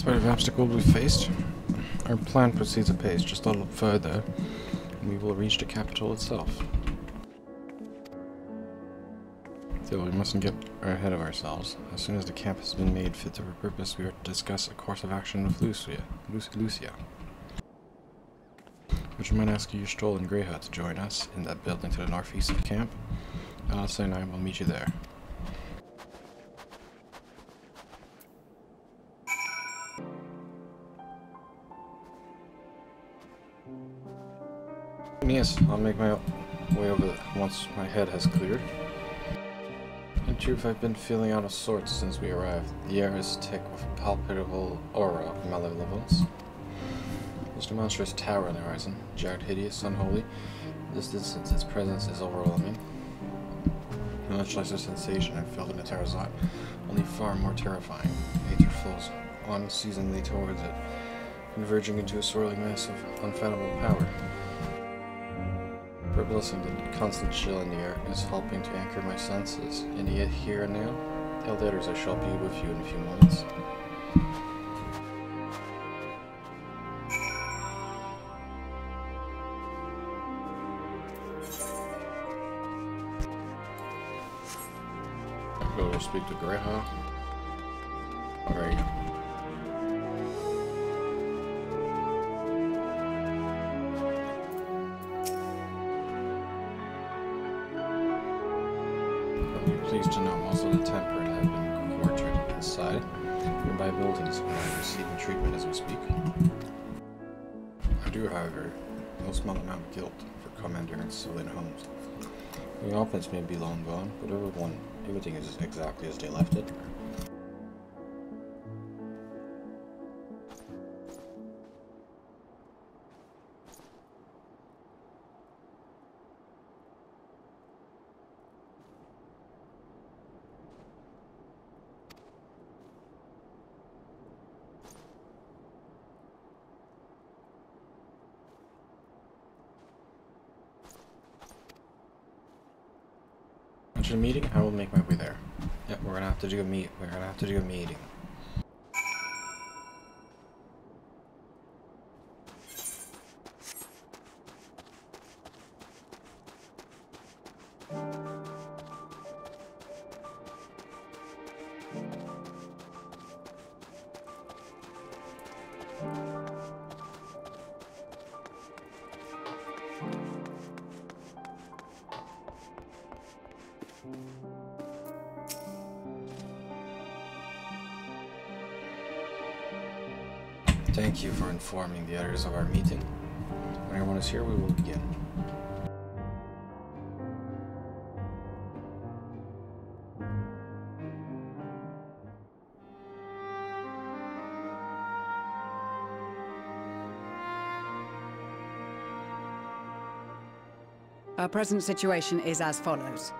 Despite the obstacle we faced, our plan proceeds apace. Just a little further, and we will reach the capital itself. Still, we mustn't get ahead of ourselves. As soon as the camp has been made fit for purpose, we are to discuss a course of action with Lucia. Would you mind asking your stolen Greyhound to join us in that building to the northeast of the camp? Alistair and I will meet you there. Yes, I'll make my way over once my head has cleared. In truth, I've been feeling out of sorts since we arrived. The air is thick with a palpable aura of malevolence. There's a monstrous tower on the horizon, jarred, hideous, unholy. In this distance, its presence is overwhelming. Much like the sensation I felt in the tower's eye, only far more terrifying. Aether flows unceasingly towards it, converging into a swirling mass of unfathomable power. Blessing the constant chill in the air is helping to anchor my senses. In the here and now, tell the others I shall be with you in a few moments. I'll go speak to Greha. Oh, there you go. Pleased to know most of the temperate have been quartered inside nearby buildings and are receiving treatment as we speak. I do, however, no small amount of guilt for coming in civilian homes. The offense may be long gone, but everything is exactly as they left it. After the meeting, I will make my way there. Yep, we're gonna have to do a meeting. Thank you for informing the others of our meeting. When everyone is here, we will begin. Our present situation is as follows.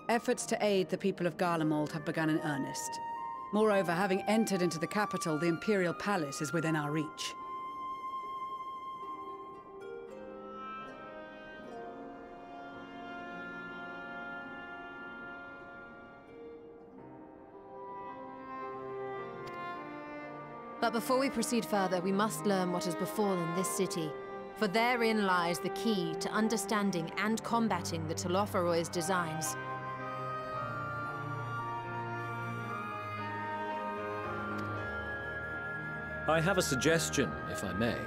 Efforts to aid the people of Garlean have begun in earnest. Moreover, having entered into the capital, the Imperial Palace is within our reach. But before we proceed further, we must learn what has befallen this city. For therein lies the key to understanding and combating the Telophoroid's designs. I have a suggestion, if I may.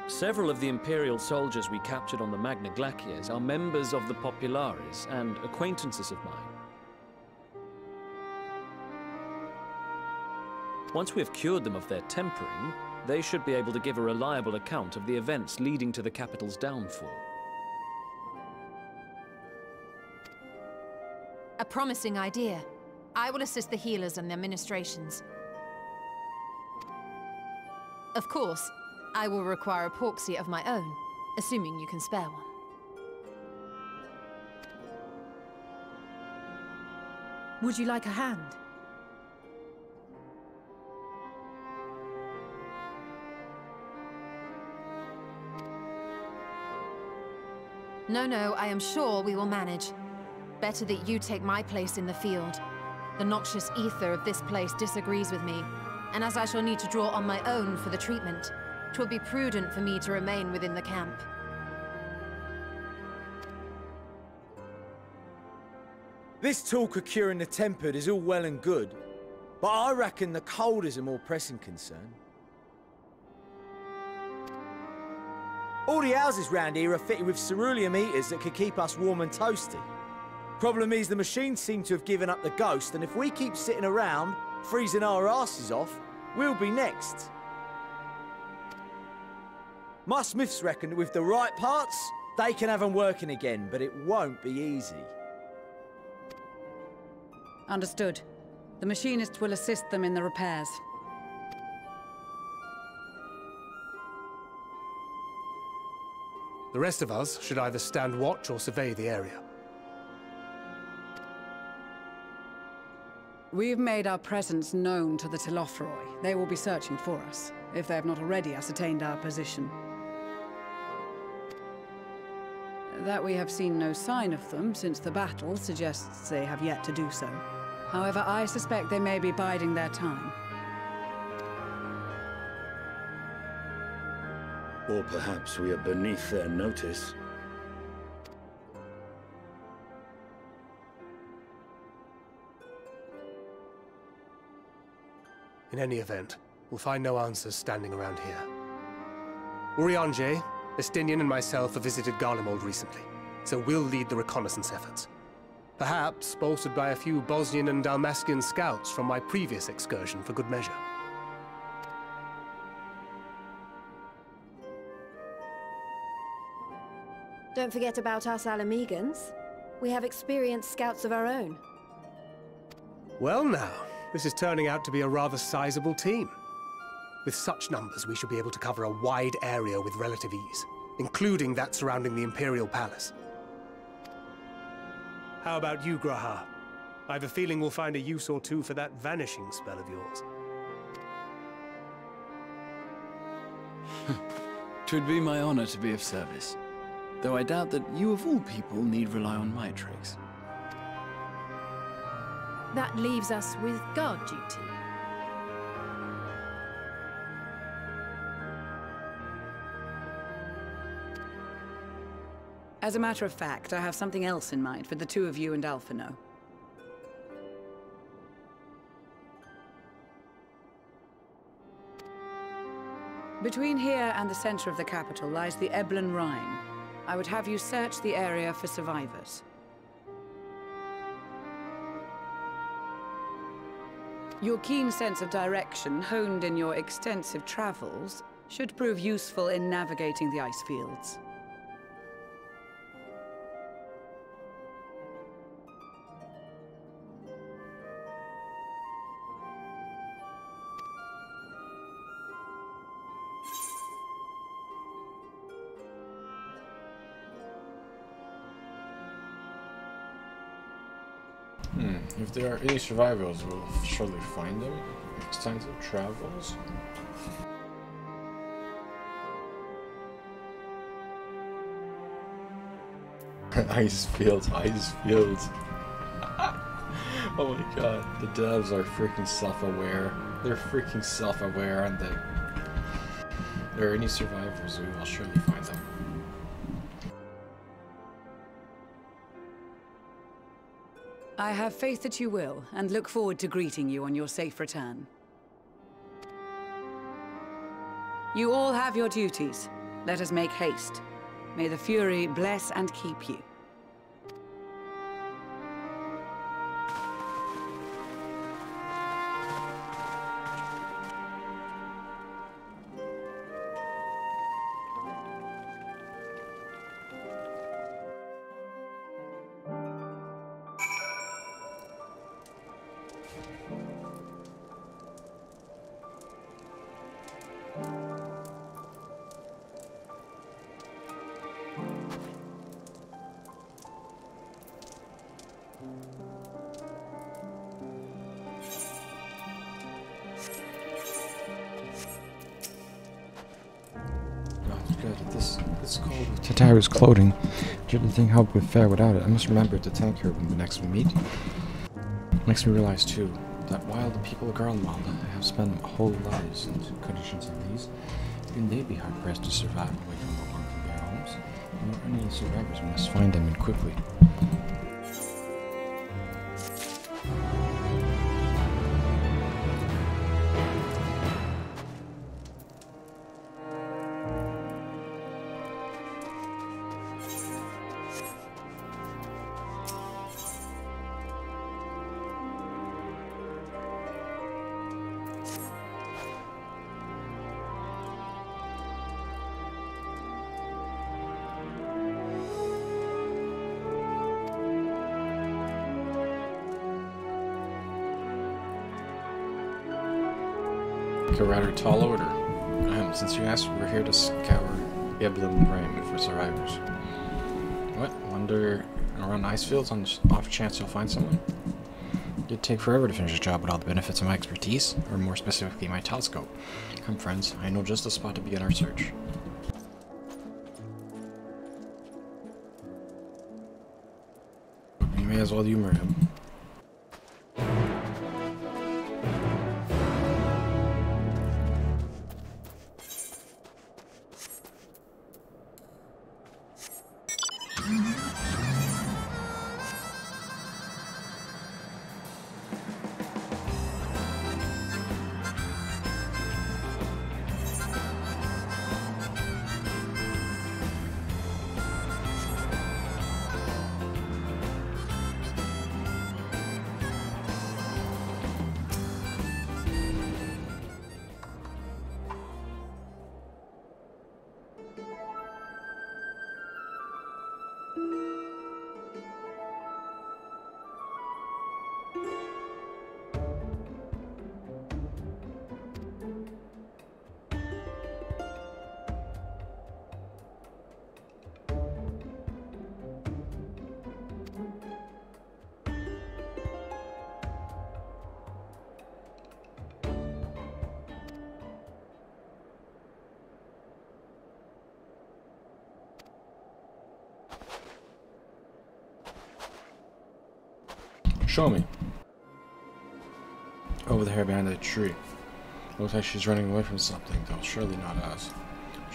Several of the Imperial soldiers we captured on the Magna Glaciers are members of the Populares and acquaintances of mine. Once we have cured them of their tempering, they should be able to give a reliable account of the events leading to the capital's downfall. A promising idea. I will assist the healers and their ministrations. Of course, I will require a porxy of my own. assuming you can spare one. Would you like a hand? No, I am sure we will manage. Better that you take my place in the field. The noxious ether of this place disagrees with me, and as I shall need to draw on my own for the treatment, 'twill be prudent for me to remain within the camp. This talk of curing the tempered is all well and good, but I reckon the cold is a more pressing concern. All the houses round here are fitted with ceruleum heaters that could keep us warm and toasty. Problem is, the machines seem to have given up the ghost, and if we keep sitting around, freezing our asses off, we'll be next. My smiths reckon that with the right parts, they can have them working again, but it won't be easy. Understood. The machinist will assist them in the repairs. The rest of us should either stand watch or survey the area. We've made our presence known to the Telophoroi. They will be searching for us, if they have not already ascertained our position. That we have seen no sign of them since the battle suggests they have yet to do so. However, I suspect they may be biding their time. Or perhaps we are beneath their notice. In any event, we'll find no answers standing around here. Urianger, Estinian and myself have visited Garlean recently, so we'll lead the reconnaissance efforts. Perhaps bolstered by a few Bosnian and Dalmatian scouts from my previous excursion for good measure. Don't forget about us Alamegans. We have experienced scouts of our own. Well now, this is turning out to be a rather sizable team. With such numbers, we should be able to cover a wide area with relative ease, including that surrounding the Imperial Palace. How about you, Graha? I have a feeling we'll find a use or two for that vanishing spell of yours. 'Twould be my honor to be of service. Though I doubt that you of all people need rely on my tricks. That leaves us with guard duty. As a matter of fact, I have something else in mind for the two of you and Alphino. Between here and the center of the capital lies the Eblan Rhine. I would have you search the area for survivors. Your keen sense of direction, honed in your extensive travels, should prove useful in navigating the ice fields. If there are any survivors, we'll surely find them. Extensive travels. Ice fields, ice fields. Oh my god, the devs are freaking self-aware. They're freaking self-aware, aren't they? If there are any survivors, we will surely find them. I have faith that you will, and look forward to greeting you on your safe return. You all have your duties. Let us make haste. May the Fury bless and keep you. good. This cold with Tataru's clothing. Do you think how would fare without it? I must remember to thank her when the next we meet. Makes me realize too that while the people of Garlean have spent whole lives in conditions like these, even they'd be hard pressed to survive away from their warmth and bare homes. And for any survivors, we must find them and quickly. A rather tall order. Since you asked, we're here to scour Geblim Brain for survivors. What? Wander around ice fields on the off chance you'll find someone? It'd take forever to finish the job with all the benefits of my expertise, or more specifically, my telescope. Come, friends, I know just the spot to begin our search. You may as well humor him. Show me. Over there behind that tree. Looks like she's running away from something, though surely not us.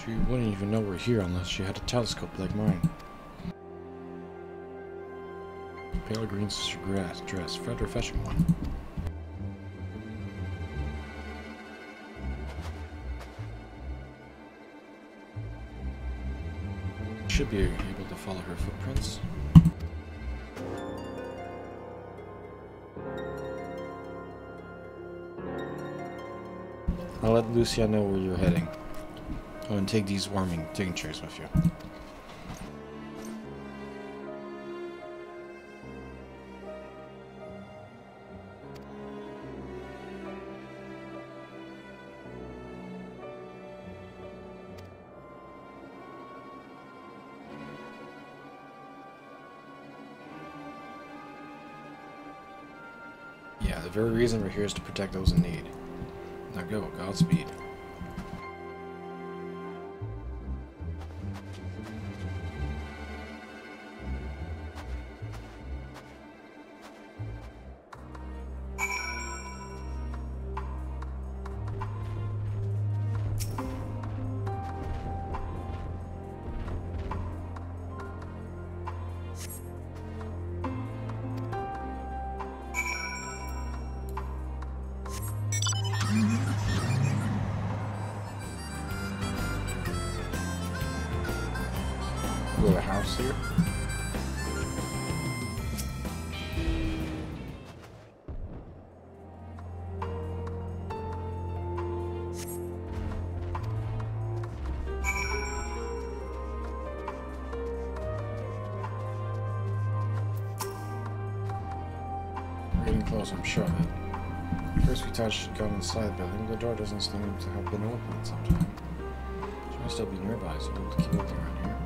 She wouldn't even know we're here unless she had a telescope like mine. Pale green sister grass dress, rather fetching one. Should be able to follow her footprints. I'll let Lucia know where you're heading. Oh, and take these warming tinctures with you. Yeah, the very reason we're here is to protect those in need. Now go, Godspeed. A house here. We're getting close, I'm sure of it. First we thought she'd gone inside the building, the door doesn't seem to have been open at some time. She might still be nearby, so we'll keep looking around here.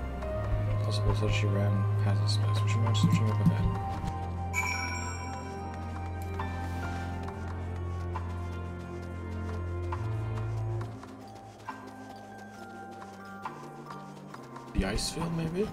Possible that she ran past this place. Would you mind searching up ahead? The ice field, maybe?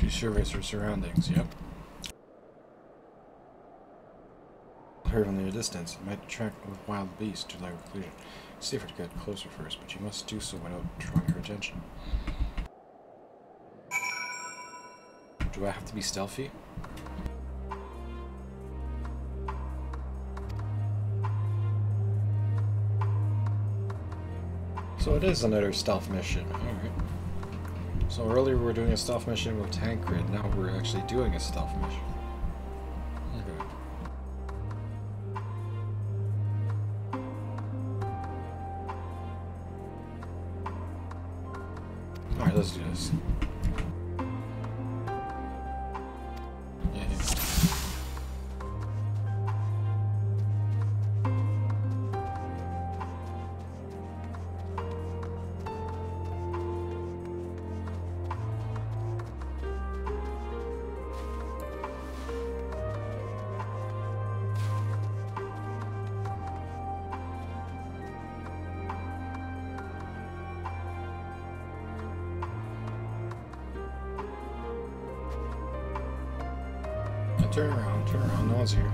You surveys your surroundings, yep. Heard from the distance, it might attract a wild beast to like reclusion. Safer to get closer first, but you must do so without drawing her attention. Do I have to be stealthy? So it is another stealth mission, alright. So earlier we were doing a stealth mission with Tancred, now we're actually doing a stealth mission. Okay. Alright, let's do this. Turn around, no one's here.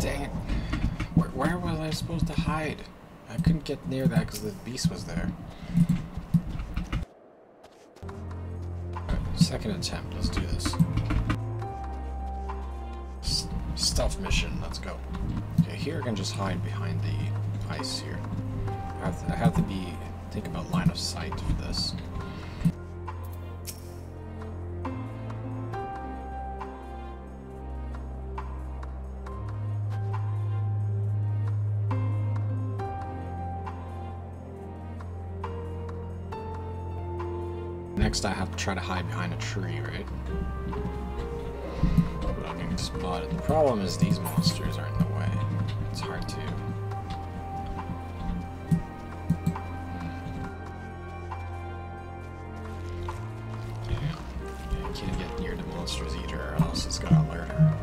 Dang it. Where was I supposed to hide? I couldn't get near that because the beast was there. Right, second attempt, let's do this. Stealth mission, let's go. Okay, here I can just hide behind the ice here. I have to think about line of sight for this. Next I have to try to hide behind a tree, right? Without getting spotted. The problem is these monsters are in the way. It's hard to... Yeah, you can't get near the monsters either, or else it's gonna alert her.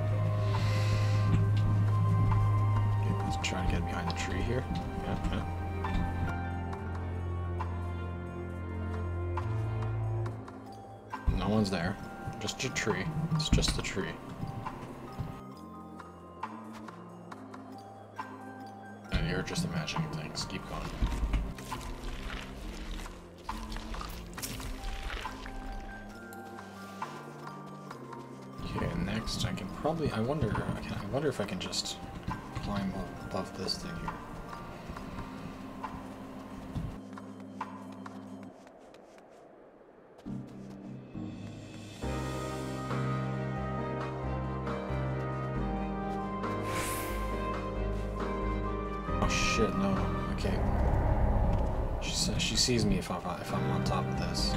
Okay, let's try to get behind the tree here. Yeah. No one's there. Just a tree. It's just a tree. And you're just imagining things. Keep going. probably, I wonder if I can just climb above this thing here. Oh shit, no. Okay. She sees me if I'm on top of this.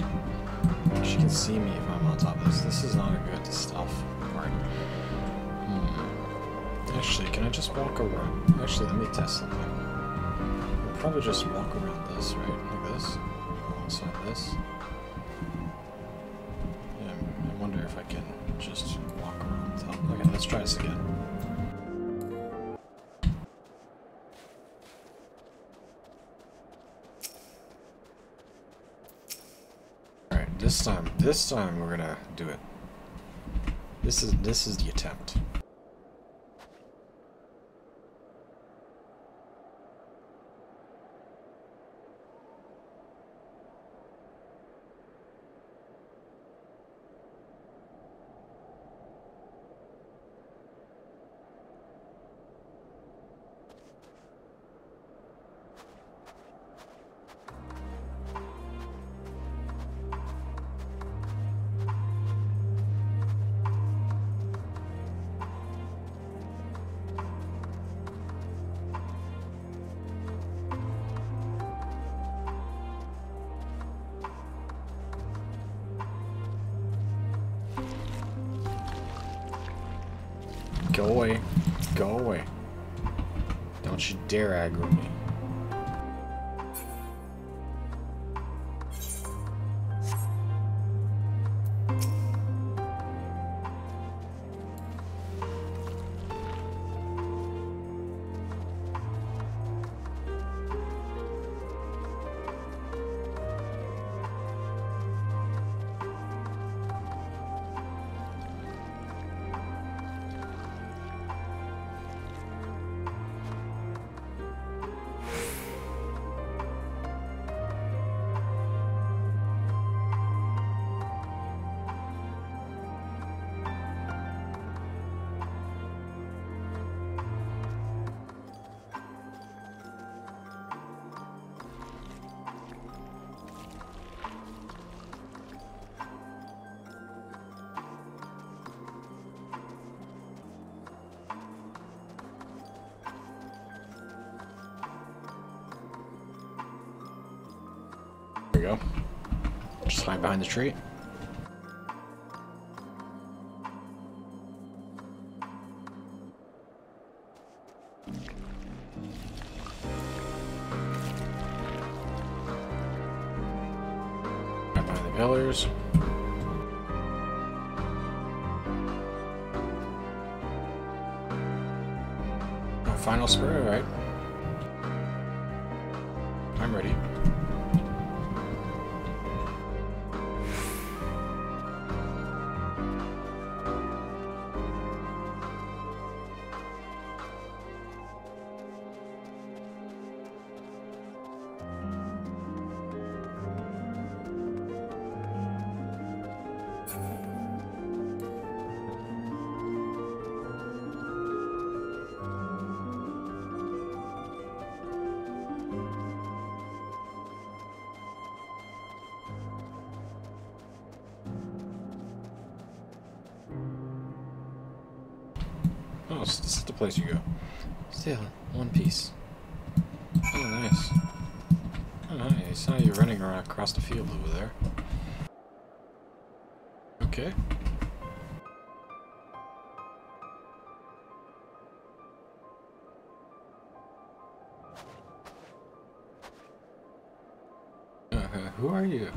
She can see me if I'm on top of this. This is not a good stealth part. Actually, can I just walk around? Actually, let me test something. I'll probably just walk around this, right? Like this. Alongside this. Yeah, I wonder if I can just walk around the top. Okay, let's try this again. Alright, this time we're gonna do it. This is the attempt. Go away. Go away. Don't you dare aggro me. There we go. Just hide behind the tree. Hide behind the pillars. Oh, final spray, alright. I'm ready. Oh, this is the place you go. Still, one piece. Oh, nice. Oh, nice. I saw you running around across the field over there. Okay. Who are you?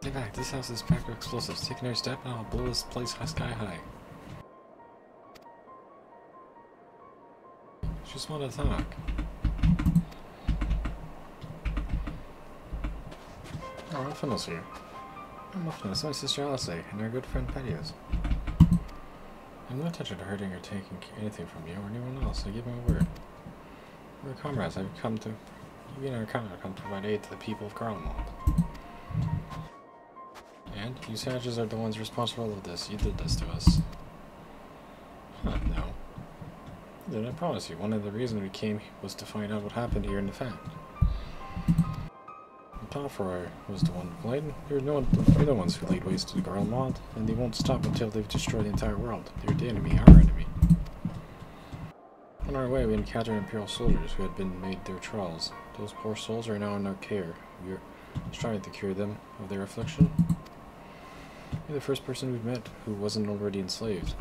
Stay back. This house is packed with explosives. Take another step and I'll blow this place sky high. Just want to talk. Oh, Muffino's here. Oh, Muffin, it's my sister Alice and our good friend Patios. I'm no intention of hurting or taking anything from you or anyone else, I give my word. We're comrades. I've come to... You and our comrade come to provide aid to the people of Garlean. And you savages are the ones responsible for this. You did this to us. Huh, no. Then I promise you, one of the reasons we came was to find out what happened here in the fact. Cactuar was the one to blame. You're the ones who laid waste to the Garlean, and they won't stop until they've destroyed the entire world. They're the enemy, our enemy. On our way, we encountered Imperial soldiers who had been made their thralls. Those poor souls are now in our care. We're striving to cure them of their affliction. You're the first person we've met who wasn't already enslaved.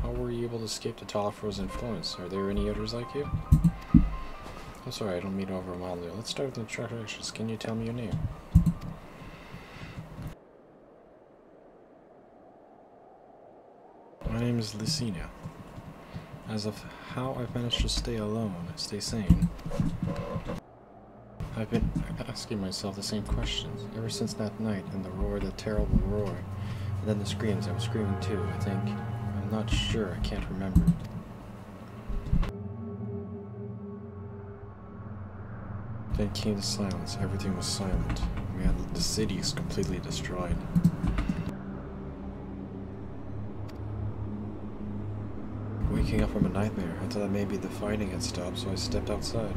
How were you able to escape the Cactuar's influence? Are there any others like you? I'm sorry, I don't mean to overwhelm you. Let's start with the introductions. Can you tell me your name? My name is Lucina. As of how I've managed to stay alone, stay sane, I've been asking myself the same questions ever since that night and the roar, that terrible roar, and then the screams. I was screaming too, I think. I'm not sure, I can't remember. Then came the silence. Everything was silent. We had the cities completely destroyed. Waking up from a nightmare, I thought maybe the fighting had stopped, so I stepped outside.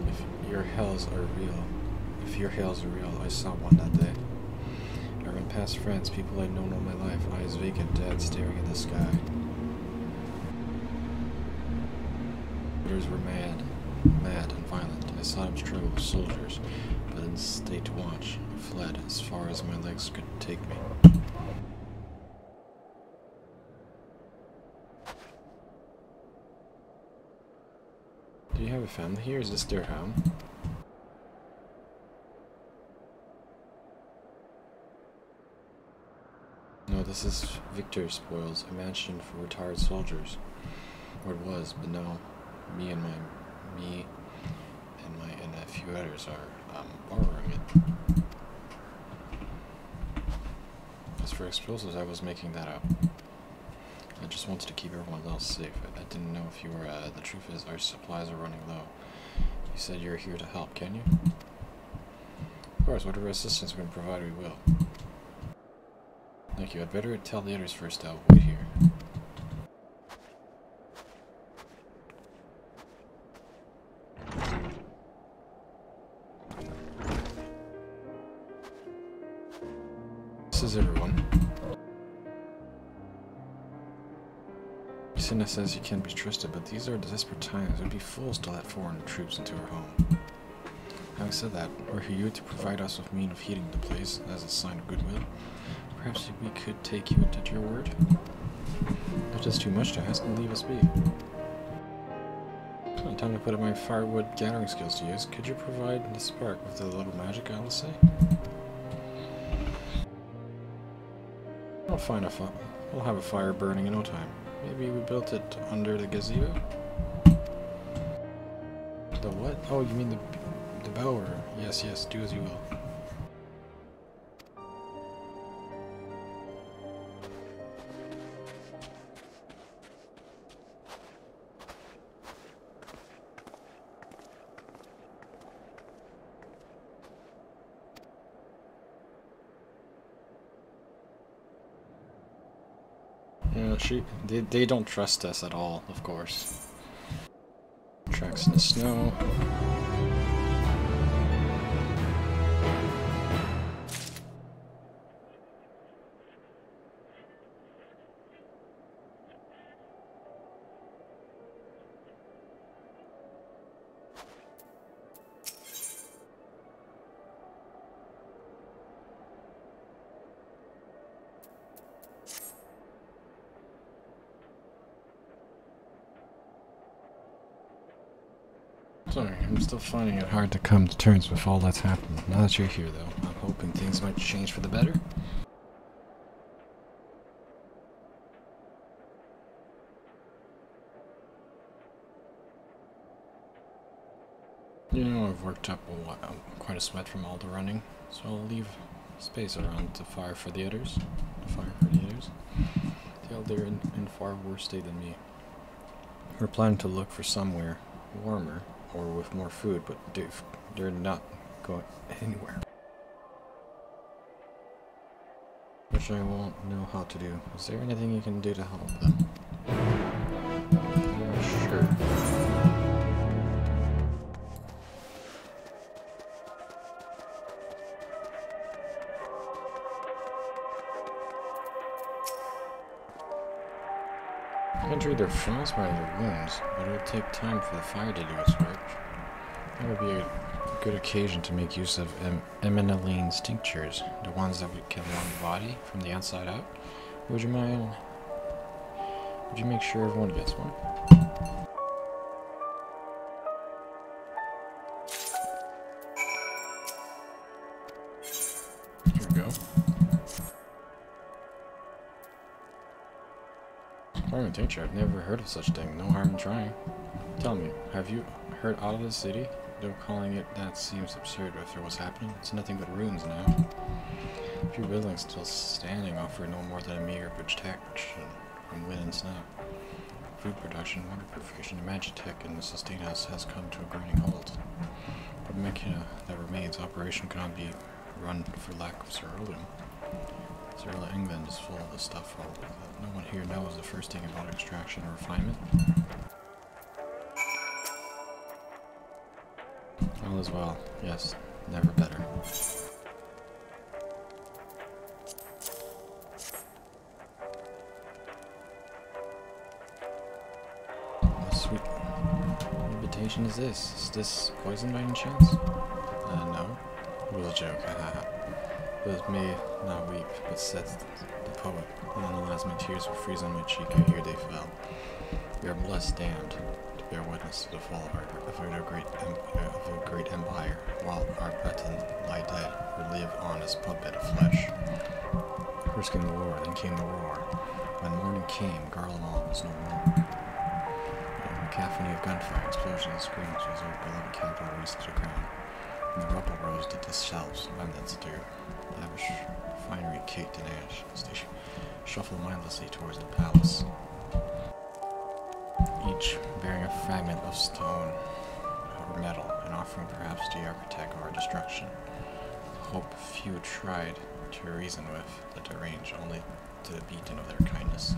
If your hells are real, I saw one that day. I ran past friends, people I'd known all my life, eyes vacant, dead, staring at the sky. Others were mad and violent. I saw them struggle with soldiers, but didn't stay to watch. I fled as far as my legs could take me. Do you have a family here? Is this their home? No, this is Victor's spoils, a mansion for retired soldiers. Or it was, but no. Me and a few others are borrowing it. As for explosives, I was making that up. I just wanted to keep everyone else safe. I didn't know if you were. The truth is, our supplies are running low. You said you're here to help, can you? Of course, whatever assistance we can provide, we will. Thank you. I'd better tell the others first. I'll wait here. This is everyone. Sina says you can't be trusted, but these are desperate times. We'd be fools to let foreign troops into our home. Having said that, we're here to provide us with means of heating the place as a sign of goodwill. Perhaps we could take you at your word? If that's too much to ask, then leave us be. Time to put up my firewood gathering skills to use. Could you provide the spark with a little magic, I will say? We'll have a fire burning in no time. Maybe we built it under the gazebo? The what? Oh, you mean the bower. Yes, yes, do as you will. They don't trust us at all, of course. Tracks in the snow. Sorry, I'm still finding it hard to come to terms with all that's happened. Now that you're here, though, I'm hoping things might change for the better. You know, I've worked up quite a sweat from all the running, so I'll leave space around to fire for the others. They're in far worse state than me. We're planning to look for somewhere warmer or with more food, but they're not going anywhere. which I won't know how to do. Is there anything you can do to help them? Sure. I can treat their frostbite or wounds, but it'll take time for the fire to do its work. That would be a good occasion to make use of eminaline's tinctures, the ones that would can warm the body from the outside out. Would you mind? Would you make sure everyone gets one? Here we go. Warming tincture, I've never heard of such a thing. No harm in trying. Tell me, have you heard out of the city? Though calling it that seems absurd after what's happening. It's nothing but ruins now. A few buildings still standing offer no more than a meager protection from wind and snow. Food production, water purification, and magitech in the sustain house has come to a grinding halt. But the machina that remains, operation cannot be run for lack of ceruleum. Ceruleum England is full of the stuff all that no one here knows the first thing about extraction or refinement. All is well, yes, never better. What sweet invitation is this? Is this poison by any chance? No. It was a joke, haha. It was me, not weep, but said the poet. Nonetheless, my tears would freeze on my cheek, I hear they fell. We are blessed damned to bear witness to the fall of a great empire, while our brethren lie dead, or live on as puppet of flesh. First came the war, then came the roar. When morning came, Garlean was no more. A cacophony of gunfire, explosions, and screams was our beloved capital razed to the ground. And the rubble rose to disselves, remnants to lavish finery caked in ash, as they shuffled mindlessly towards the palace, each bearing a fragment of stone or metal, and offering perhaps the architect of our destruction. Hope few tried to reason with, that the range only to the beating of their kindness.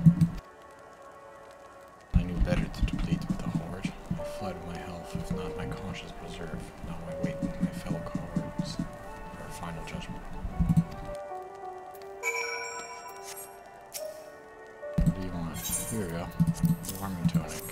I knew better to deplete with the horde. I fled my health, if not my conscience preserve. Now I wait my fellow cohorts for a final judgment. What do you want? Here we go. Warming tonic.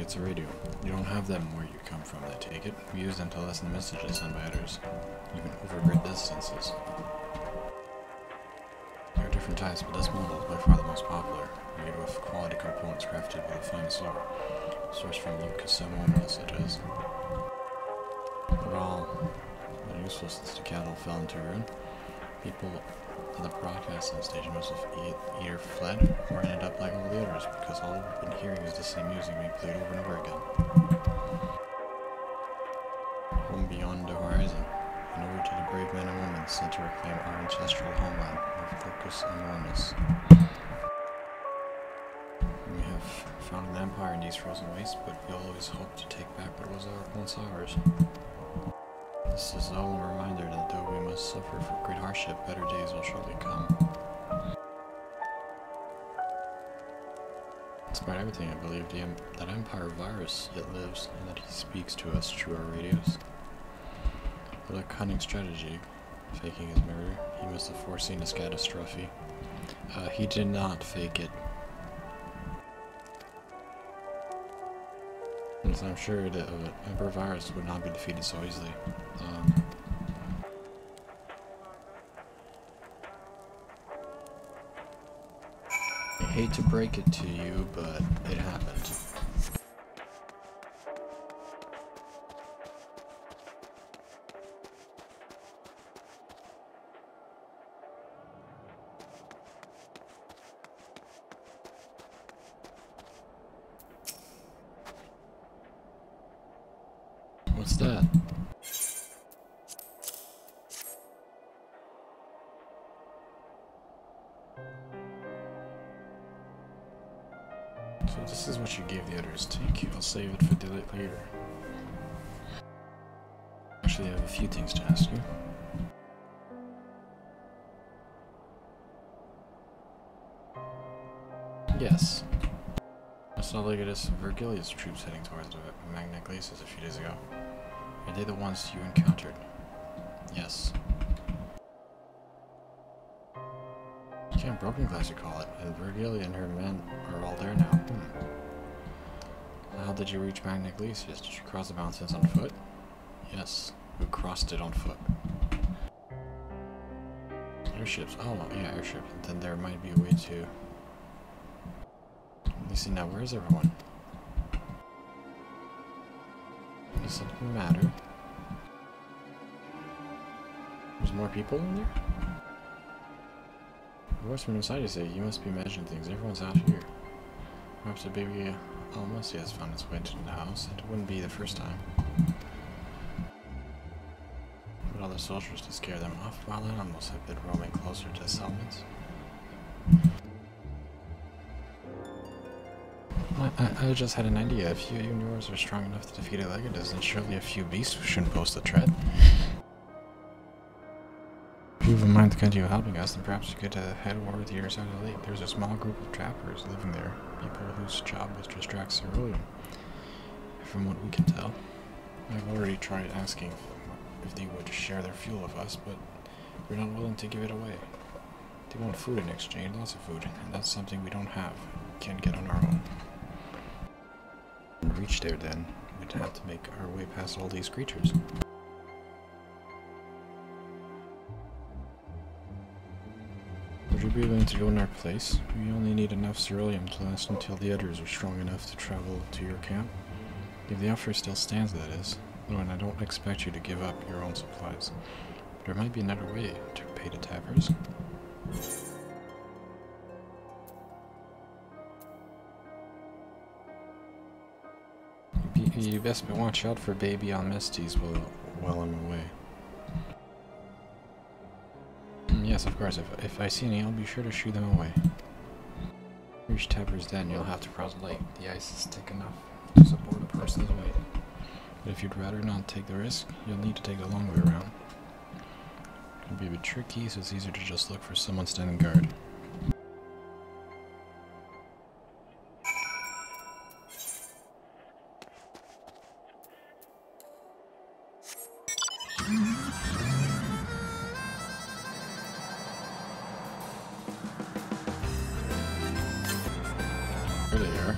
It's a radio. You don't have them where you come from, I take it. We use them to listen messages sent by others, even over great distances. There are different types, but this model is by far the most popular, made with quality components crafted with the finest ore, sourced from Lucas Ceremonials it is. But all been useful since the cattle fell into ruin. People at the broadcasting station must have either fled or ended up like all the others, because all we've been hearing is the same music being played over and over again. Home beyond the horizon, and over to the brave men and women sent to reclaim our ancestral homeland of Lucas Enormous. We have found an empire in these frozen wastes, but we always hoped to take back what was once ours. This is all a reminder that though we must suffer for great hardship, better days will surely come. Despite everything, I believe that Empire Virus yet lives, and that he speaks to us through our radios. With a cunning strategy, faking his murder, he must have foreseen this catastrophe. He did not fake it. And so I'm sure that Emperor Virus would not be defeated so easily. I hate to break it to you, but it happened. What's that? So this is what you gave the others. Thank you. I'll save it for later. Actually, I have a few things to ask you. Yes. I saw Legatus Vergilius troops heading towards the Magna Glaciers a few days ago. Are they the ones you encountered? Yes. Camp Broken Glass, you call it, and Vergilia and her men are all there now. How did you reach Magna Glaciers? Did you cross the mountains on foot? Yes, we crossed it on foot. Airships. Oh, yeah, airship. Then there might be a way to... Let me see now, where's everyone? Does something matter? There's more people in there? The voice from inside you say, you must be imagining things. Everyone's out here. Perhaps the baby Almassia has found its way into the house. It wouldn't be the first time. But other soldiers to scare them off, wild animals have been roaming closer to the settlements. I just had an idea. If you and yours are strong enough to defeat a Legatus, then surely a few beasts shouldn't pose a threat. If you have in mind the country helping us, then perhaps you could head over to your side of the lake. There's a small group of trappers living there, people whose job is to distract Cerulean. From what we can tell. I've already tried asking if they would share their fuel with us, but they're not willing to give it away. They want food in exchange, lots of food, and that's something we don't have. We can't get on our own. To reach there then, we'd have to make our way past all these creatures. Would you be willing to go in our place? We only need enough ceruleum to last until the others are strong enough to travel to your camp. If the offer still stands, that is. No, and I don't expect you to give up your own supplies. There might be another way to pay the tappers. You best watch out for baby Almasties while I'm away. Yes, of course. If I see any, I'll be sure to shoo them away. Reach Tapper's Den, you'll have to cross the lake. The ice is thick enough to support a person's weight. But if you'd rather not take the risk, you'll need to take the long way around. It can be a bit tricky, so it's easier to just look for someone standing guard. There they are.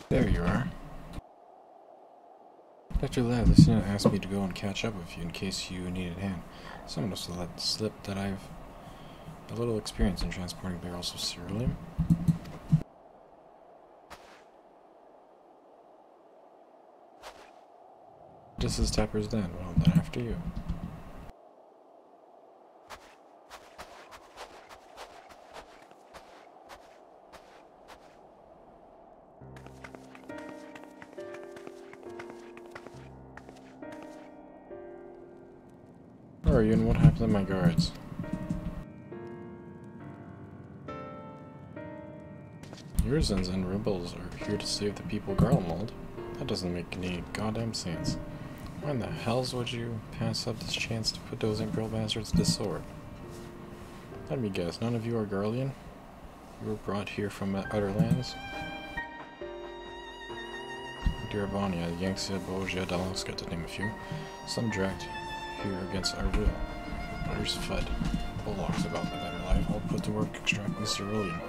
There you are. Dr. Ladd, Lucina asked me to go and catch up with you in case you needed a hand. Someone must have let slip that I've A little experience in transporting barrels of ceruleum. This is Tapper's Den. Well, then after you. Where are you and what happened to my guards? Urzans and rebels are here to save the people of Garlemold. That doesn't make any goddamn sense. Why in the hells would you pass up this chance to put those Imperial bastards to sword? Let me guess, none of you are Garlean? You were brought here from other lands? Dirvania, Yangtze, Boja, Dalaska, to name a few. Some dragged here against our will. Others fled. Bullocks about the better life, all put to work extracting ceruleum.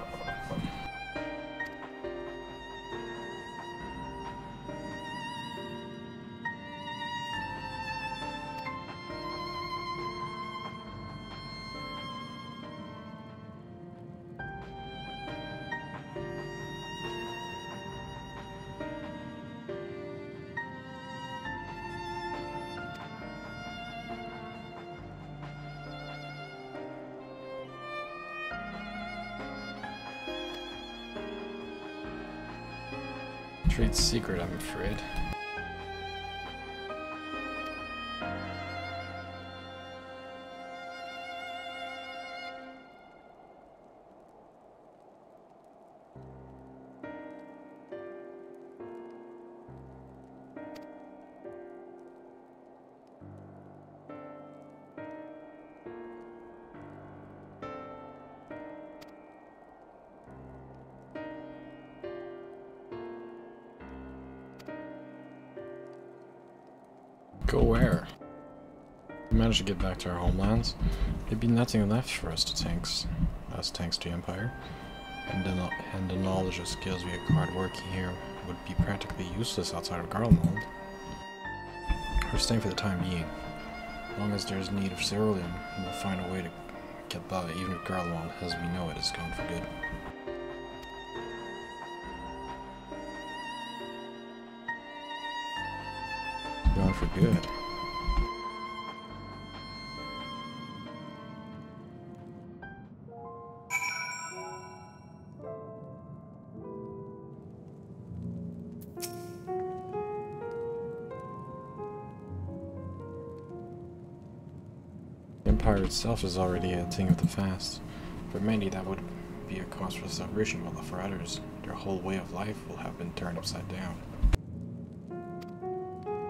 Trade secret, I'm afraid. Go where? We managed to get back to our homelands. There'd be nothing left for us thanks to the Empire. And the knowledge and skills we acquired working here would be practically useless outside of Garlemold. We're staying for the time being. As long as there's need of ceruleum, we'll find a way to get by, even if Garlemold as we know it is gone for good. Gone for good. The Empire itself is already a thing of the past. For many that would be a cause for celebration, while for others, their whole way of life will have been turned upside down.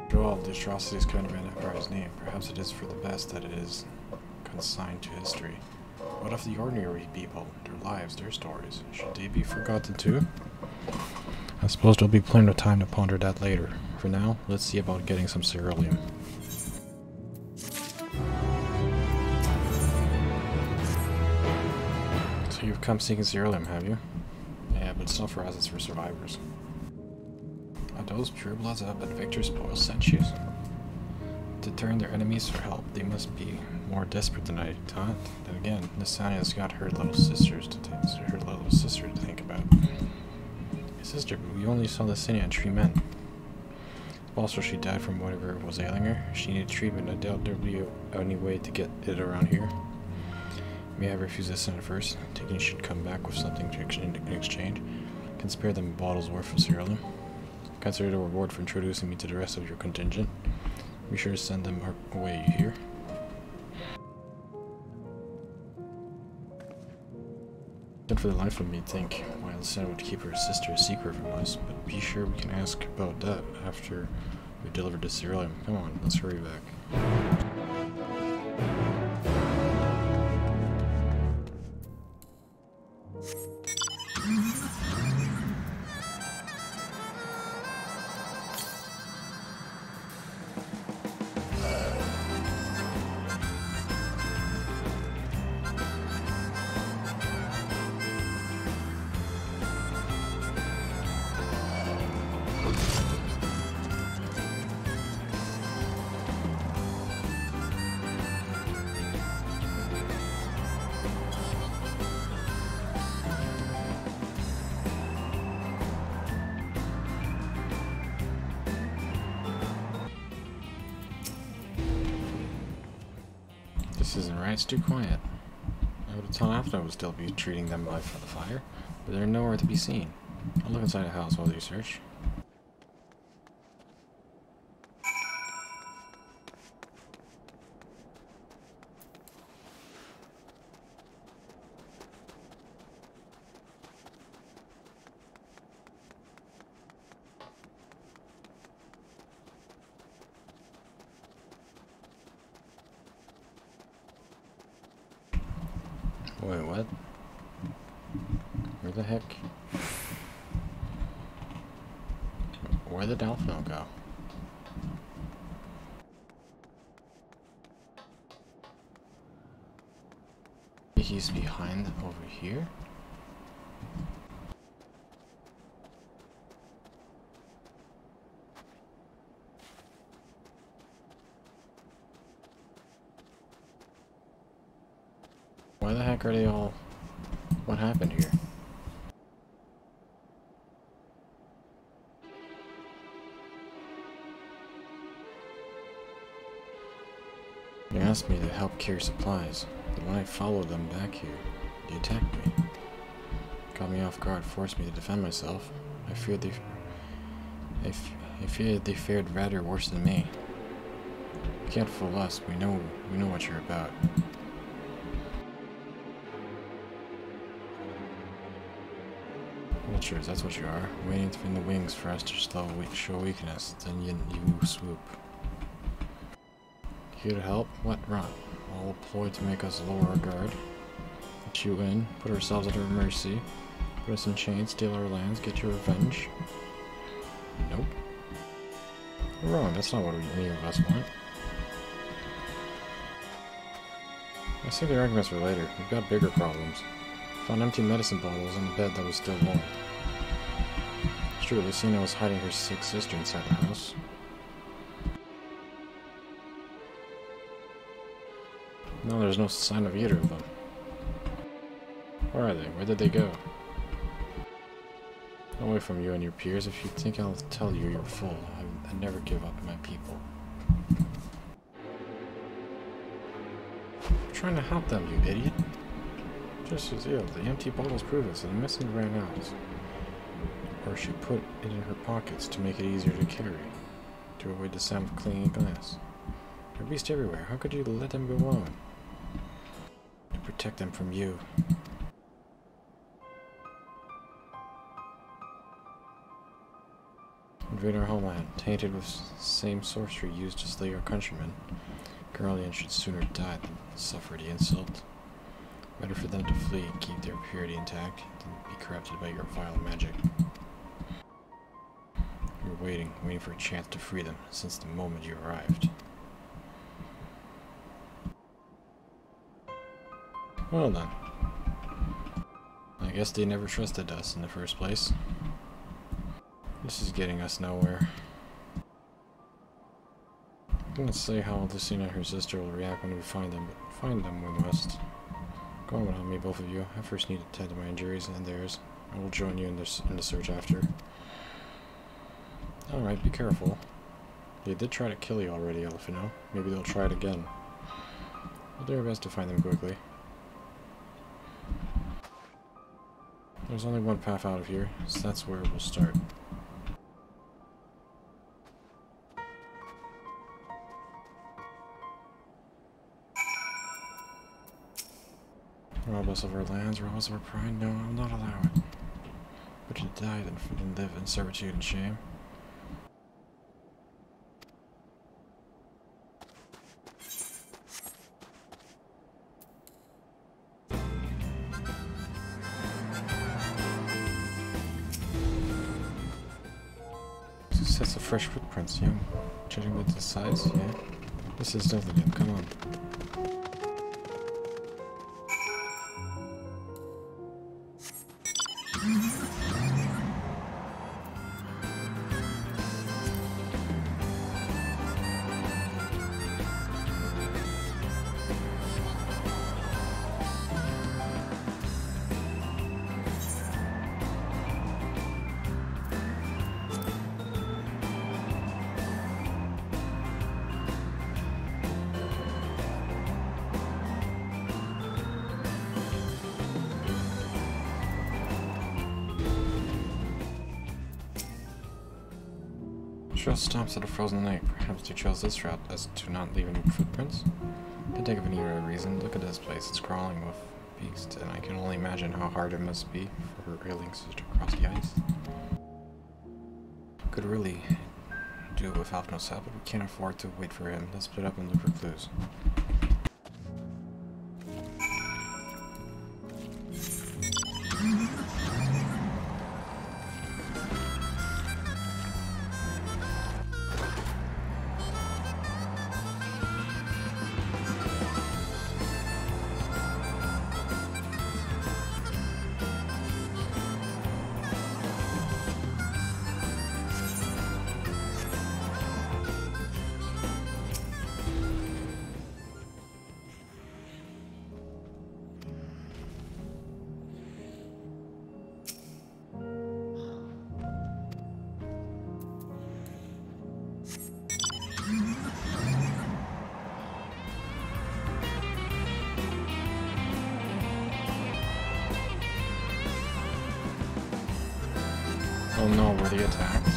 After all, the atrocities committed by the Empire's name, perhaps it is for the best that it is consigned to history. What of the ordinary people, their lives, their stories? Should they be forgotten too? I suppose there'll be plenty of time to ponder that later. For now, let's see about getting some ceruleum. So you've come seeking ceruleum, have you? Yeah, but it's not for us, it's for survivors. Those purebloods that have been victors spoil sent you. To turn their enemies for help, they must be more desperate than I thought. Then again, Nysania's got her little sisters to think about. My sister, but we only saw Nysania and 3 men. Also, she died from whatever was ailing her. She needed treatment. I doubt there'll be any way to get it around here. May I refuse this at first, thinking she'd come back with something in exchange. Can spare them bottles worth of ceruleum. Consider the reward for introducing me to the rest of your contingent. Be sure to send them our way, you hear? Can't for the life of me think why Alcina would keep her sister a secret from us, but be sure we can ask about that after we deliver the ceruleum. Come on, let's hurry back. This isn't right, it's too quiet. I would have thought Afna would still be treating them by the fire, but they're nowhere to be seen. I'll look inside the house while you search. Wait, what? Where the heck? Where did Alphino go? He's behind over here? Why the heck are they all... What happened here? You asked me to help carry supplies, but when I followed them back here, they attacked me. Caught me off guard, forced me to defend myself. I feared they fared rather worse than me. You can't fool us, we know what you're about. Vultures, that's what you are. Waiting in the wings for us to show weakness, then you swoop. Here to help? What rot? All employed to make us lower our guard. Let you in, put ourselves at our mercy, put us in chains, steal our lands, get your revenge. Nope. You're wrong, that's not what any of us want. I'll save the arguments for later. We've got bigger problems. Found empty medicine bottles on the bed that was still warm. It's true, Lucina was hiding her sick sister inside the house. No, there's no sign of either of them. Where are they? Where did they go? Away from you and your peers. If you think I'll tell you, you're full. I never give up my people. I'm trying to help them, you idiot. Just as ill. The empty bottles prove it, so the missing ran out. Or she put it in her pockets to make it easier to carry, to avoid the sound of clinging glass. There are beasts everywhere. How could you let them go alone? To protect them from you. Invade our homeland, tainted with the same sorcery used to slay your countrymen. Garlean should sooner die than suffer the insult. Better for them to flee and keep their purity intact than be corrupted by your vile magic. You're waiting for a chance to free them since the moment you arrived. Well then. I guess they never trusted us in the first place. This is getting us nowhere. I'm gonna say how Lucina and her sister will react when we find them, but find them we must. Go on without me, both of you. I first need to tend to my injuries and theirs. I will join you in the search after. Alright, be careful. They did try to kill you already, Alphino. Maybe they'll try it again. We'll do our best to find them quickly. There's only one path out of here, so that's where we'll start. Rob us of our lands, rob us of our pride? No, I will not allow it. But you die than live in servitude and shame. Sets of fresh footprints, yeah. Judging by the size, yeah. This is definitely, come on. Trail stops at a frozen lake. Perhaps they chose this route as to not leave any footprints. Can't think of any other reason. Look at this place. It's crawling with beasts, and I can only imagine how hard it must be for her airlings to cross the ice. Could really do without no sap, but we can't afford to wait for him. Let's split up and look for clues. Oh no, were they attacked?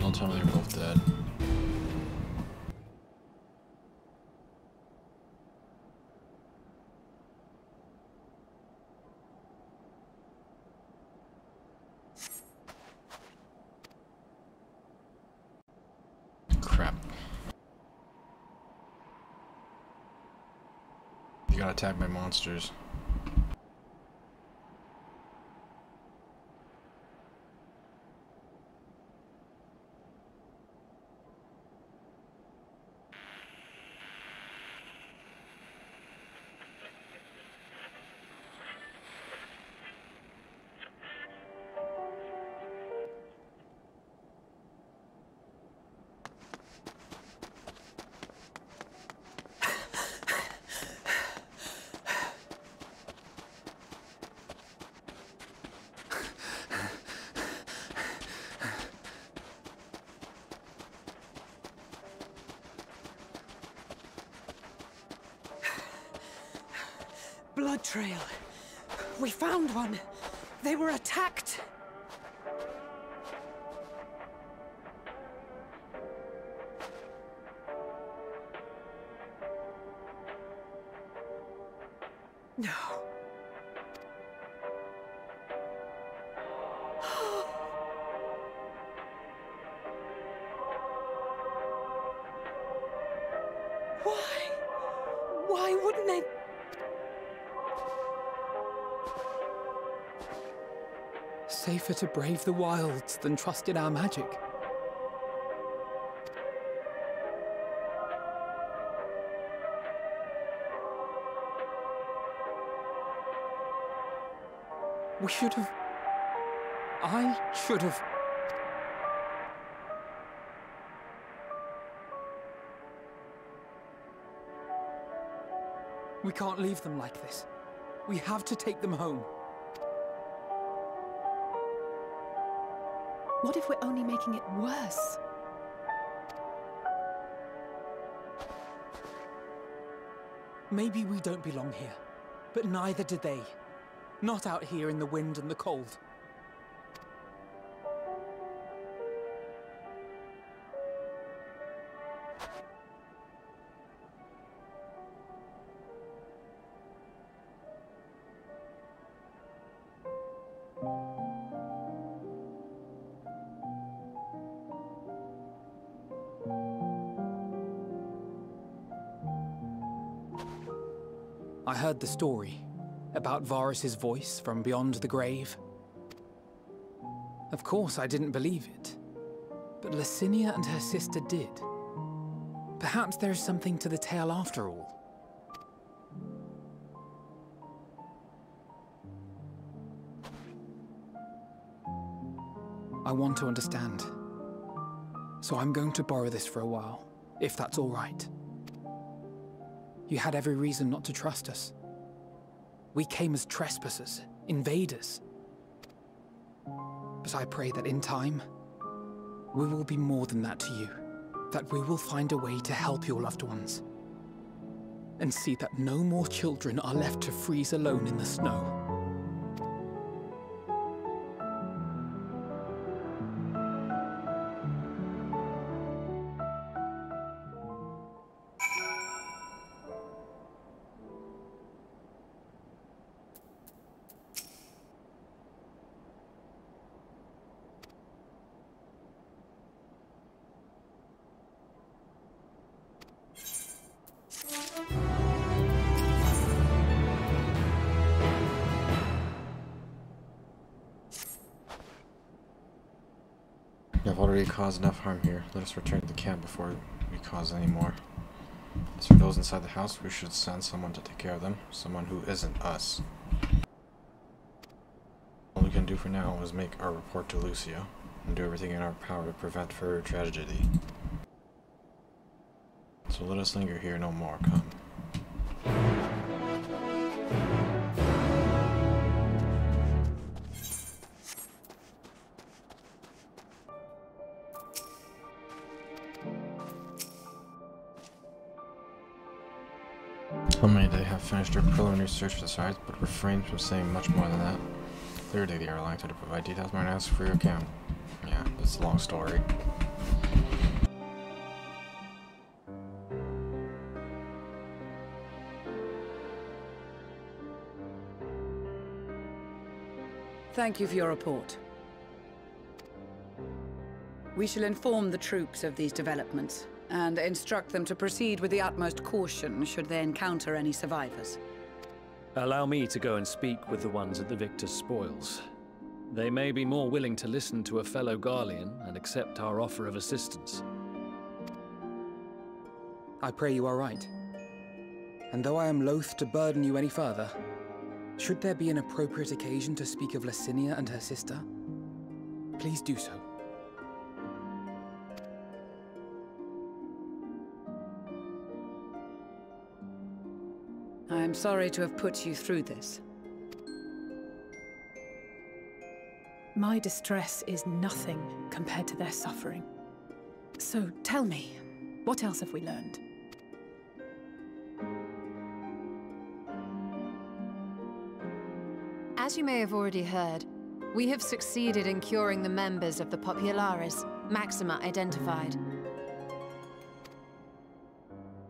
Don't tell me they're both dead. Crap. You got attacked by monsters. Blood trail. We found one. They were attacked. No. Why wouldn't they? Safer to brave the wilds than trust in our magic. We should have... I should have... We can't leave them like this. We have to take them home. What if we're only making it worse? Maybe we don't belong here, but neither do they. Not out here in the wind and the cold. I heard the story about Varus's voice from beyond the grave. Of course I didn't believe it, but Licinia and her sister did. Perhaps there is something to the tale after all. I want to understand. So I'm going to borrow this for a while, if that's all right. You had every reason not to trust us. We came as trespassers, invaders. But I pray that in time, we will be more than that to you. That we will find a way to help your loved ones. And see that no more children are left to freeze alone in the snow. I've already caused enough harm here. Let us return to the camp before we cause any more. As for those inside the house, we should send someone to take care of them. Someone who isn't us. All we can do for now is make our report to Lucio, and do everything in our power to prevent further tragedy. So let us linger here no more, come. Tell me they have finished their preliminary search for the sites, but refrained from saying much more than that. Clearly they are likely to provide details when I ask for your account. Yeah, that's a long story. Thank you for your report. We shall inform the troops of these developments, and instruct them to proceed with the utmost caution should they encounter any survivors. Allow me to go and speak with the ones at the victor's spoils. They may be more willing to listen to a fellow Garlean and accept our offer of assistance. I pray you are right. And though I am loath to burden you any further, should there be an appropriate occasion to speak of Licinia and her sister, please do so. I am sorry to have put you through this. My distress is nothing compared to their suffering. So tell me, what else have we learned? As you may have already heard, we have succeeded in curing the members of the Populares, Maxima identified.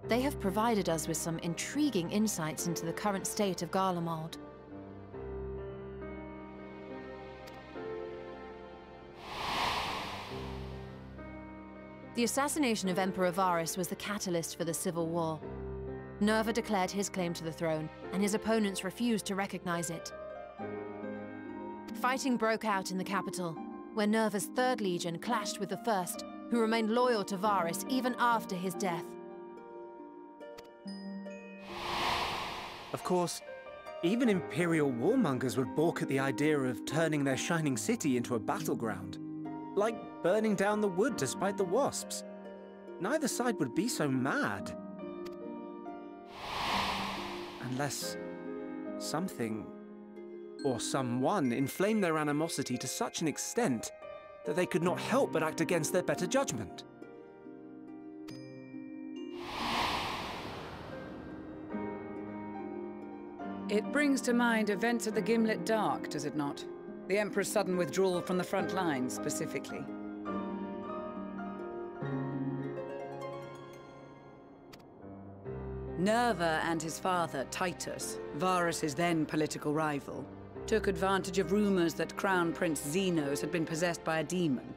They have provided us with some intriguing insights into the current state of Garlemald. The assassination of Emperor Varus was the catalyst for the civil war. Nerva declared his claim to the throne, and his opponents refused to recognize it. Fighting broke out in the capital, where Nerva's Third Legion clashed with the First, who remained loyal to Varus even after his death. Of course, even Imperial warmongers would balk at the idea of turning their shining city into a battleground. Like burning down the wood to spite the wasps. Neither side would be so mad. Unless something or someone inflamed their animosity to such an extent that they could not help but act against their better judgment. It brings to mind events at the Gimlet Dark, does it not? The Emperor's sudden withdrawal from the front lines, specifically. Nerva and his father, Titus, Varus's then political rival, took advantage of rumors that Crown Prince Zenos had been possessed by a demon.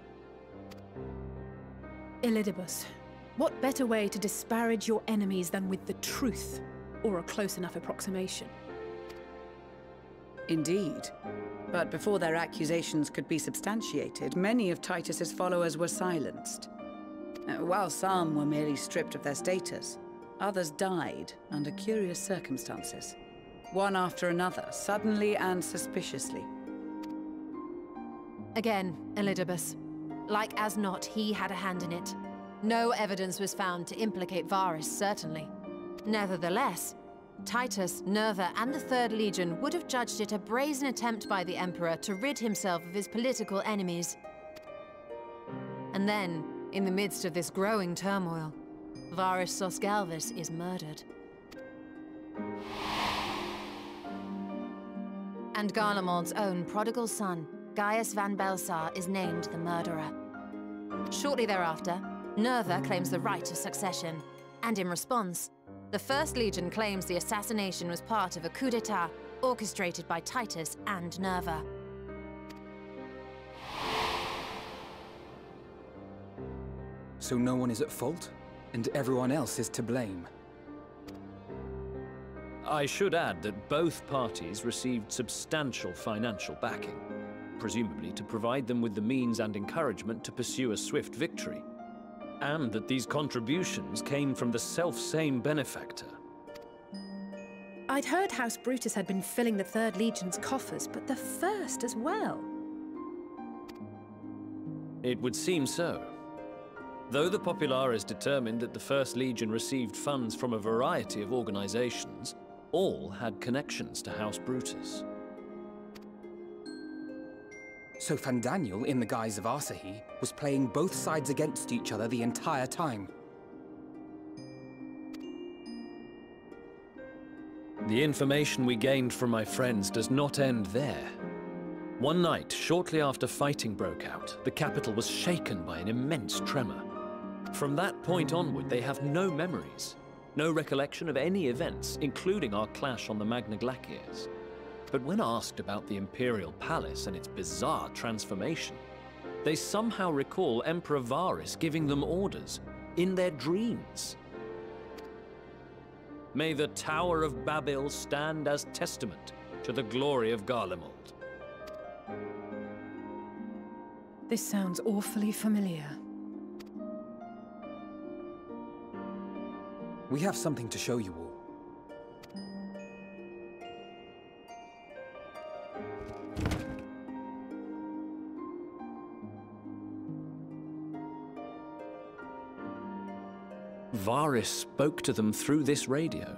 Elidibus, what better way to disparage your enemies than with the truth, or a close enough approximation? Indeed. But before their accusations could be substantiated, many of Titus's followers were silenced. While some were merely stripped of their status, others died under curious circumstances. One after another, suddenly and suspiciously. Again, Elidibus. Like as not, he had a hand in it. No evidence was found to implicate Varus, certainly. Nevertheless, Titus, Nerva, and the Third Legion would have judged it a brazen attempt by the Emperor to rid himself of his political enemies. And then, in the midst of this growing turmoil, Varus Sosgalvis is murdered. And Garlemald's own prodigal son, Gaius van Belsar, is named the murderer. Shortly thereafter, Nerva claims the right of succession, and in response, the First Legion claims the assassination was part of a coup d'etat orchestrated by Titus and Nerva. So no one is at fault, and everyone else is to blame. I should add that both parties received substantial financial backing, presumably to provide them with the means and encouragement to pursue a swift victory. And that these contributions came from the self-same benefactor. I'd heard House Brutus had been filling the Third Legion's coffers, but the First as well. It would seem so. Though the Populares determined that the First Legion received funds from a variety of organizations, all had connections to House Brutus. So Fandaniel, in the guise of Asahi, was playing both sides against each other the entire time. The information we gained from my friends does not end there. One night, shortly after fighting broke out, the capital was shaken by an immense tremor. From that point onward, they have no memories, no recollection of any events, including our clash on the Magna Glaciers. But when asked about the Imperial Palace and its bizarre transformation, they somehow recall Emperor Varus giving them orders in their dreams. May the Tower of Babel stand as testament to the glory of Garlemald. This sounds awfully familiar. We have something to show you all. Varus spoke to them through this radio.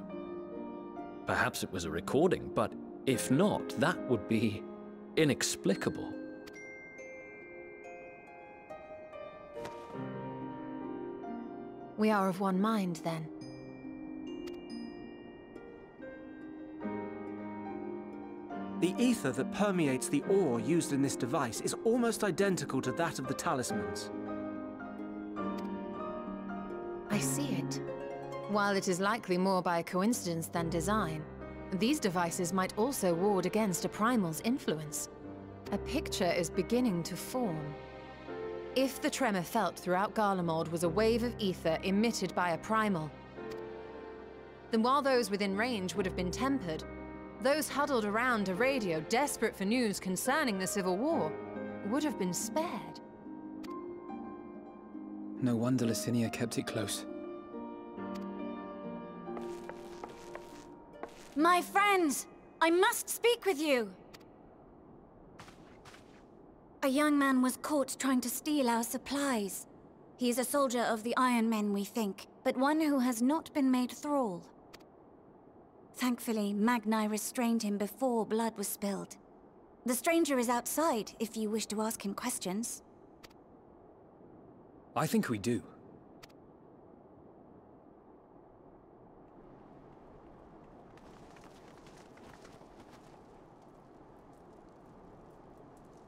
Perhaps it was a recording, but if not, that would be inexplicable. We are of one mind, then. The ether that permeates the ore used in this device is almost identical to that of the talismans. I see it. While it is likely more by coincidence than design, these devices might also ward against a primal's influence. A picture is beginning to form. If the tremor felt throughout Garlemald was a wave of ether emitted by a primal, then while those within range would have been tempered, those huddled around a radio desperate for news concerning the Civil War would have been spared. No wonder Licinia kept it close. My friends! I must speak with you! A young man was caught trying to steal our supplies. He is a soldier of the Iron Men, we think, but one who has not been made thrall. Thankfully, Magni restrained him before blood was spilled. The stranger is outside, if you wish to ask him questions. I think we do.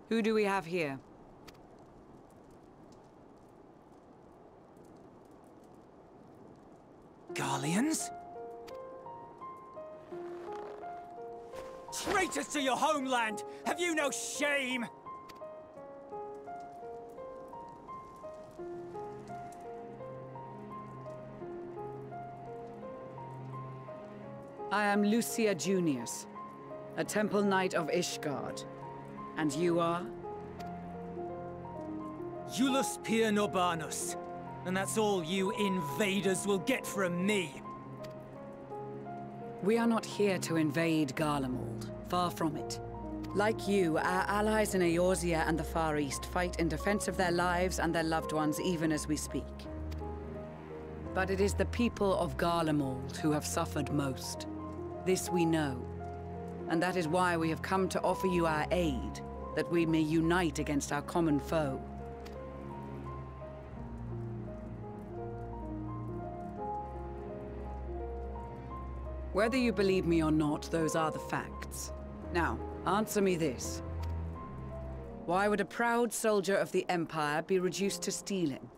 Who do we have here? Garleans? Traitors to your homeland! Have you no shame? I am Lucia Junius, a Temple Knight of Ishgard. And you are? Iulus Pier Norbanus, And that's all you invaders will get from me. We are not here to invade Garlemald. Far from it. Like you, our allies in Eorzea and the Far East fight in defense of their lives and their loved ones even as we speak. But it is the people of Garlemald who have suffered most. This we know. And that is why we have come to offer you our aid, that we may unite against our common foe. Whether you believe me or not, those are the facts. Now, answer me this. Why would a proud soldier of the Empire be reduced to stealing?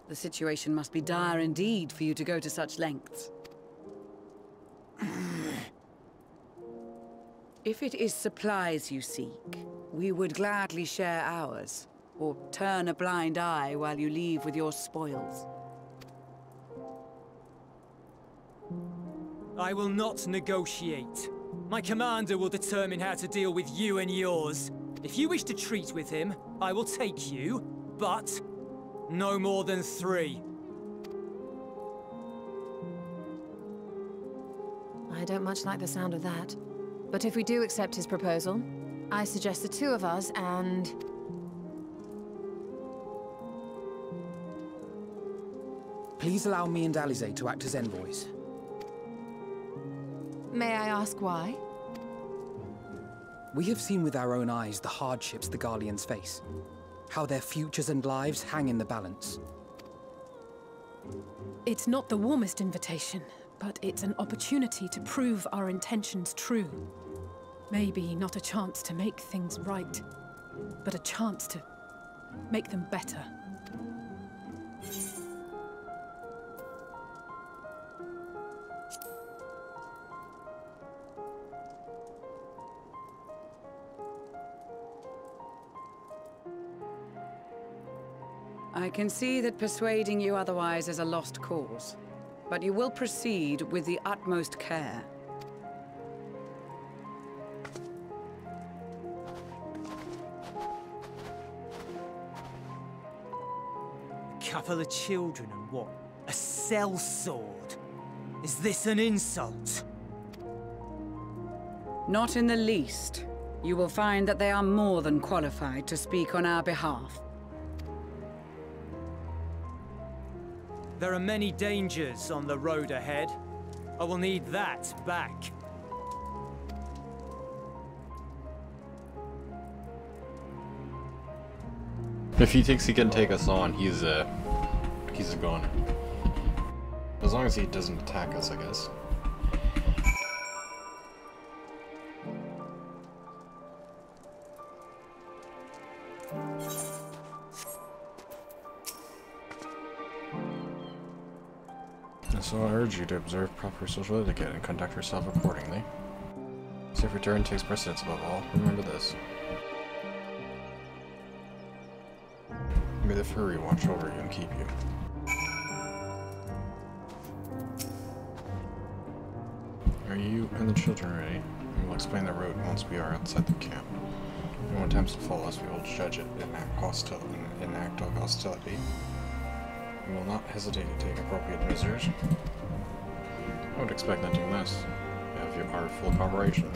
The situation must be dire indeed for you to go to such lengths. If it is supplies you seek, we would gladly share ours, or turn a blind eye while you leave with your spoils. I will not negotiate. My commander will determine how to deal with you and yours. If you wish to treat with him, I will take you, but no more than 3. I don't much like the sound of that. But if we do accept his proposal, I suggest the 2 of us and... Please allow me and Alize to act as envoys. May I ask why? We have seen with our own eyes the hardships the Garleans face. How their futures and lives hang in the balance. It's not the warmest invitation, but it's an opportunity to prove our intentions true. Maybe not a chance to make things right, but a chance to make them better. I can see that persuading you otherwise is a lost cause, but you will proceed with the utmost care. A couple of children and what? A sellsword? Is this an insult? Not in the least. You will find that they are more than qualified to speak on our behalf. There are many dangers on the road ahead. I will need that back. If he thinks he can take us on, he's a goner. As long as he doesn't attack us, I guess. So I urge you to observe proper social etiquette and conduct yourself accordingly. Safe return takes precedence above all. Remember this. May the Fury watch over you and keep you. Are you and the children ready? We will explain the route once we are outside the camp. If anyone attempts to follow us, we will judge it in an act of hostility. We will not hesitate to take appropriate measures. I would expect nothing less. We have our full cooperation.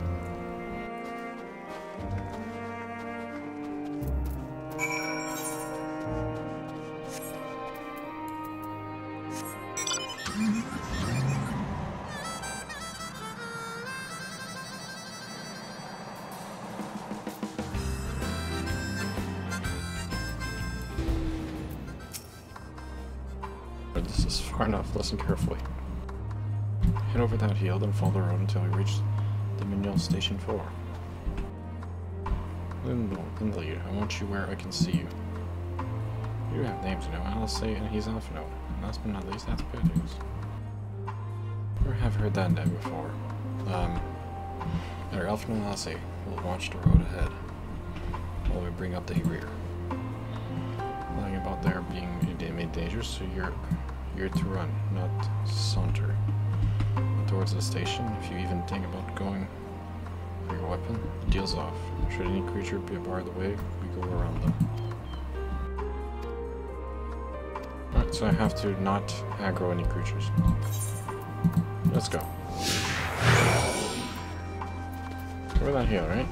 This is far enough. Listen carefully. Head over that hill, then follow the road until we reach the Mignol Station 4. In the lead, I want you where I can see you. You have names, you know. Alice and he's Alphino. Last but not least, that's good news. Or have heard that name before. Either Alphino and Alice will watch the road ahead while we bring up the rear. Lying about there being dangerous, so you're to run, not saunter. Towards the station, if you even think about going for your weapon, the deal's off. Should any creature be a bar of the way, we go around them. Alright, So I have to not aggro any creatures. Let's go. We're not here, right?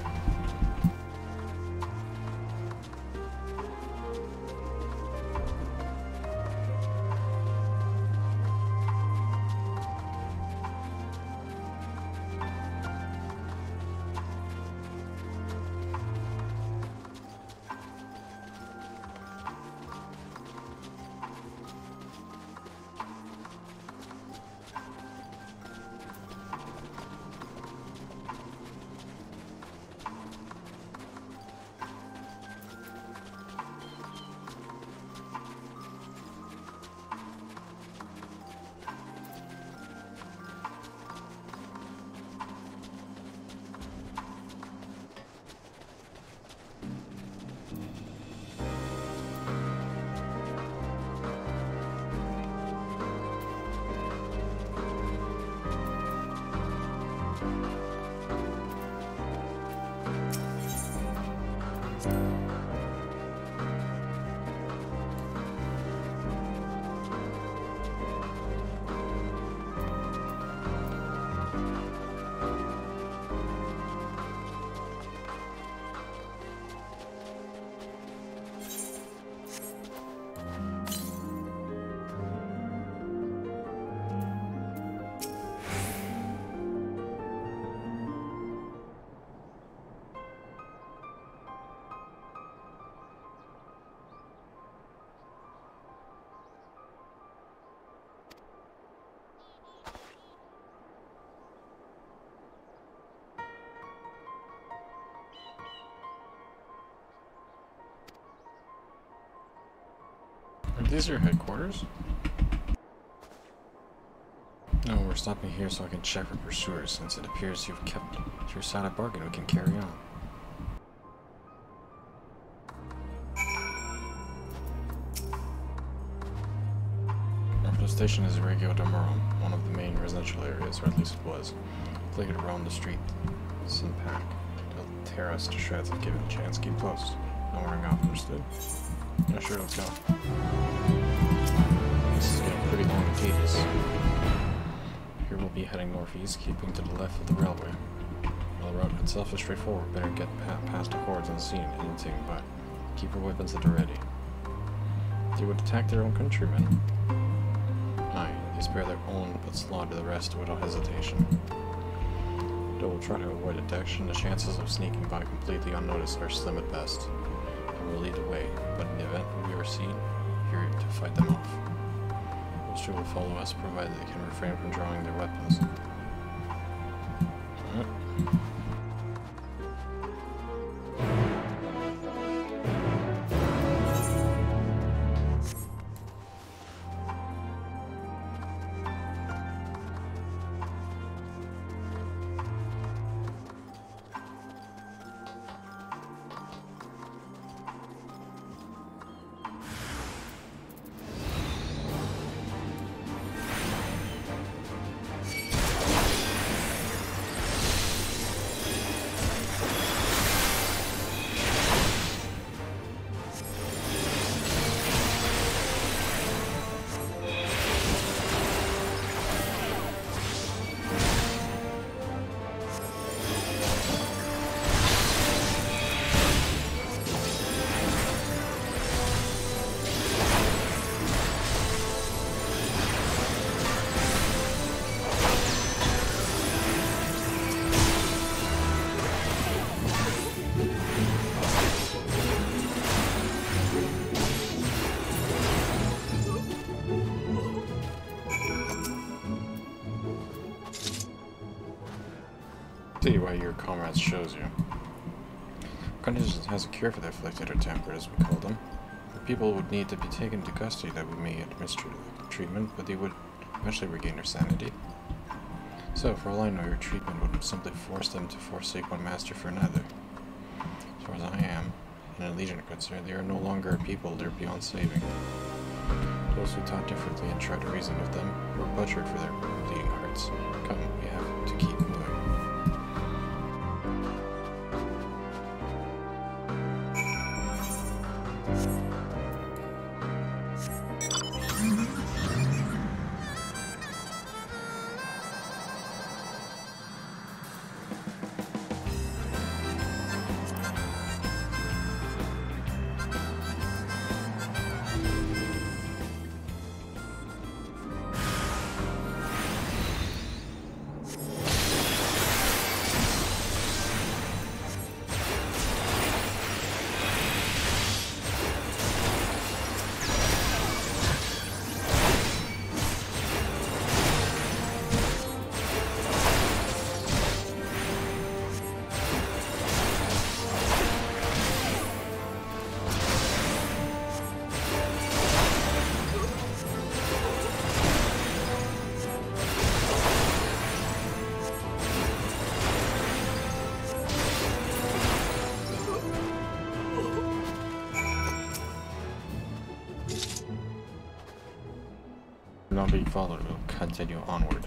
Are these your headquarters? No, we're stopping here so I can check for pursuers, since it appears you've kept your side of bargain we can carry on. Our station is Regio de Moron, one of the main residential areas, or at least it was. Plagued around the street. Sinpack. They'll tear us to shreds if given a chance. Keep close. No worrying off, understood? Yeah, sure, let's go. This is getting pretty long and tedious. Here we'll be heading northeast, keeping to the left of the railway. While the route itself is straightforward, better get past the hordes unseen and unseen, but keep your weapons at the ready. They would attack their own countrymen. Aye, they spare their own, but slaughter the rest without hesitation. Though we'll try to avoid detection, the chances of sneaking by completely unnoticed are slim at best. And we'll lead the way, but in the event we are seen, here to fight them off. Those two will follow us, provided they can refrain from drawing their weapons. See why your comrades chose you. Conditions has a cure for the afflicted or tempered, as we call them. The people would need to be taken into custody that we may administer the treatment, but they would eventually regain their sanity. So, for all I know, your treatment would simply force them to forsake one master for another. As far as I am, and a legion are concerned, they are no longer a people, they're beyond saving. Those who thought differently and tried to reason with them were butchered for their bleeding hearts. Come, we have to keep moving. Not being followed, we'll continue onward.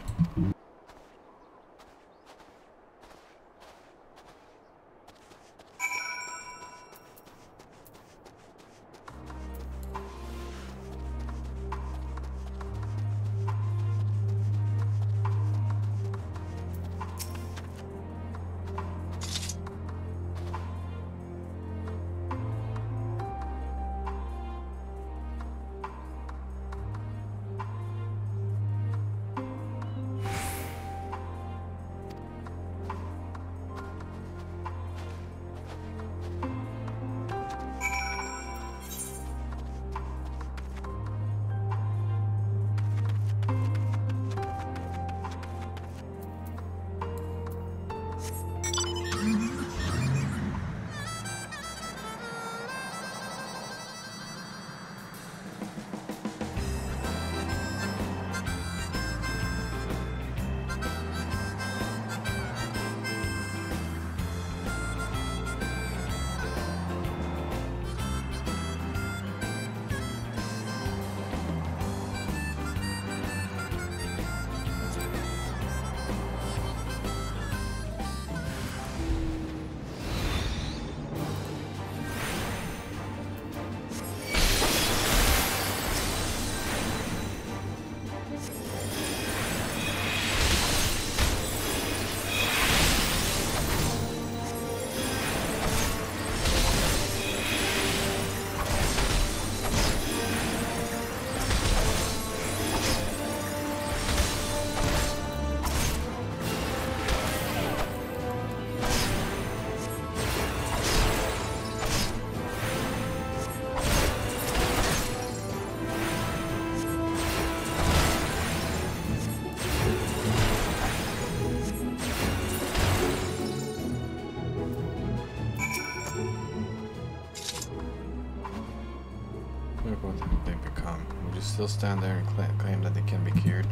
Look what they've become. Would you still stand there and claim that they can be cured?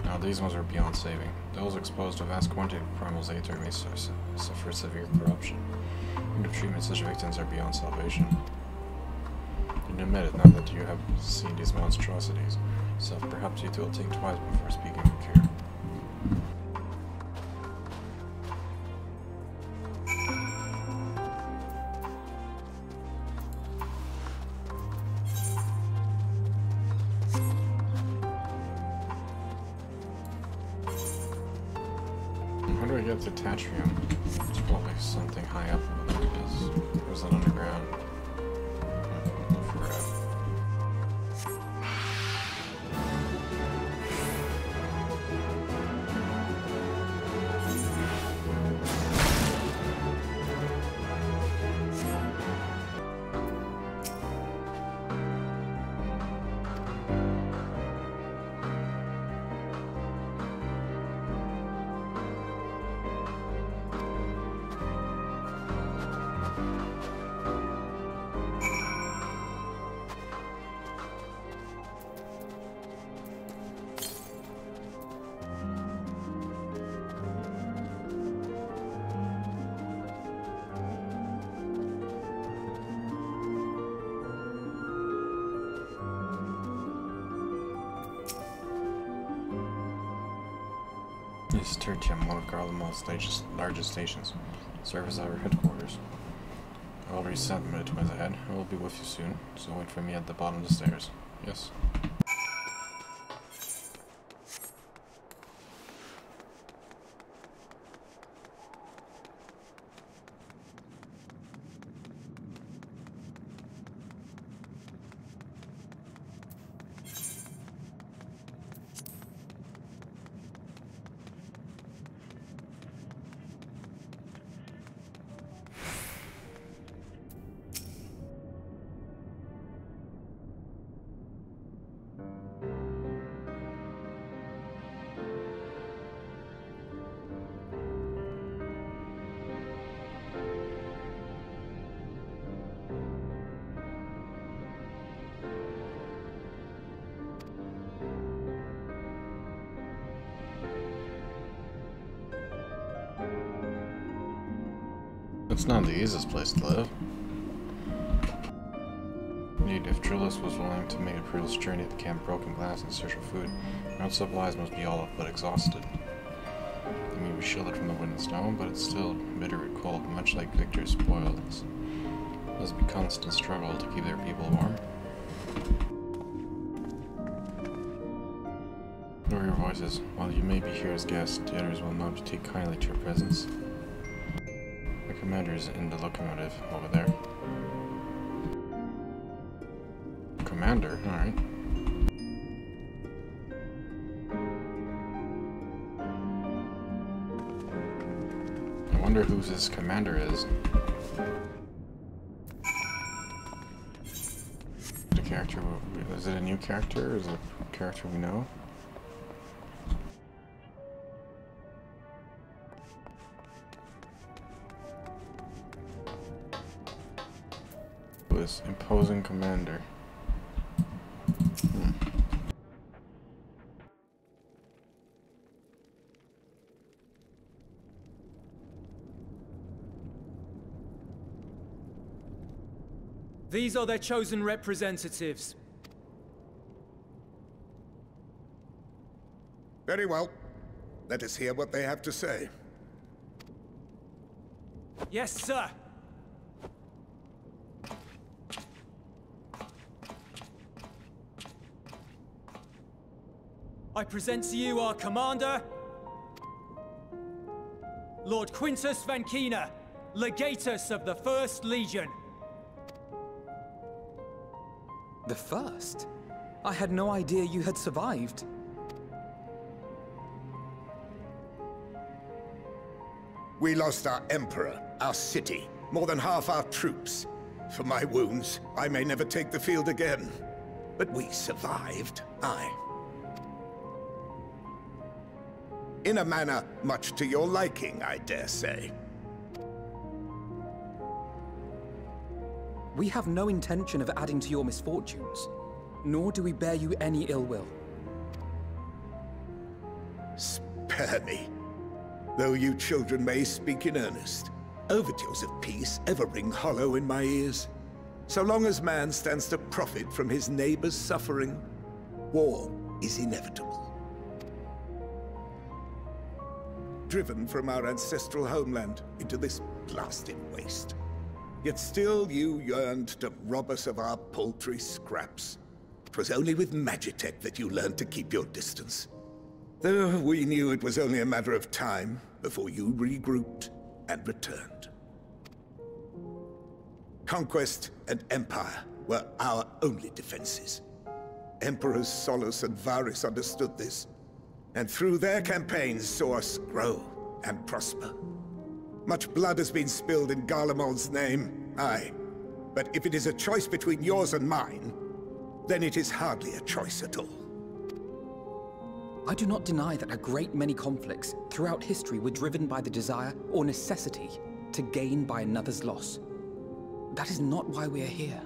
No, these ones are beyond saving. Those exposed to vast quantity of Primal's Aether may suffer severe corruption. In the treatment, such victims are beyond salvation. You admit it now that you have seen these monstrosities, so perhaps you two will think twice before speaking of cure. How do I get to Tatrium? It's probably something high up over there. Or is that underground? Forever. This is Tertium, one of Garlean's largest stations. Serve as our headquarters. I already sent them to his ahead. I will be with you soon, so wait for me at the bottom of the stairs. Yes? It's not the easiest place to live. Need If Drillis was willing to make a perilous journey to Camp Broken Glass in search of food, our own supplies must be all but exhausted. They may be shielded from the wind and snow, but it's still bitter and cold, much like Victor's spoils. It must be a constant struggle to keep their people warm. Lower your voices. While you may be here as guests, the others will not take kindly to your presence. The commander is in the locomotive over there. Commander? Alright. I wonder who this commander is. The character, is it a new character or is it a character we know? This imposing commander. These are their chosen representatives. Very well. Let us hear what they have to say. Yes, sir. I present to you our commander, Lord Quintus Van Kina, Legatus of the 1st Legion. The first? I had no idea you had survived. We lost our Emperor, our city, more than half our troops. For my wounds, I may never take the field again. But we survived, aye. In a manner much to your liking, I dare say. We have no intention of adding to your misfortunes, nor do we bear you any ill will. Spare me. Though you children may speak in earnest, overtures of peace ever ring hollow in my ears. So long as man stands to profit from his neighbor's suffering, war is inevitable. Driven from our ancestral homeland into this blasted waste. Yet still you yearned to rob us of our paltry scraps. 'Twas only with Magitech that you learned to keep your distance. Though we knew it was only a matter of time before you regrouped and returned. Conquest and Empire were our only defenses. Emperors Solus and Varys understood this, and through their campaigns saw us grow and prosper. Much blood has been spilled in Garlemald's name, aye. But if it is a choice between yours and mine, then it is hardly a choice at all. I do not deny that a great many conflicts throughout history were driven by the desire or necessity to gain by another's loss. That is not why we are here.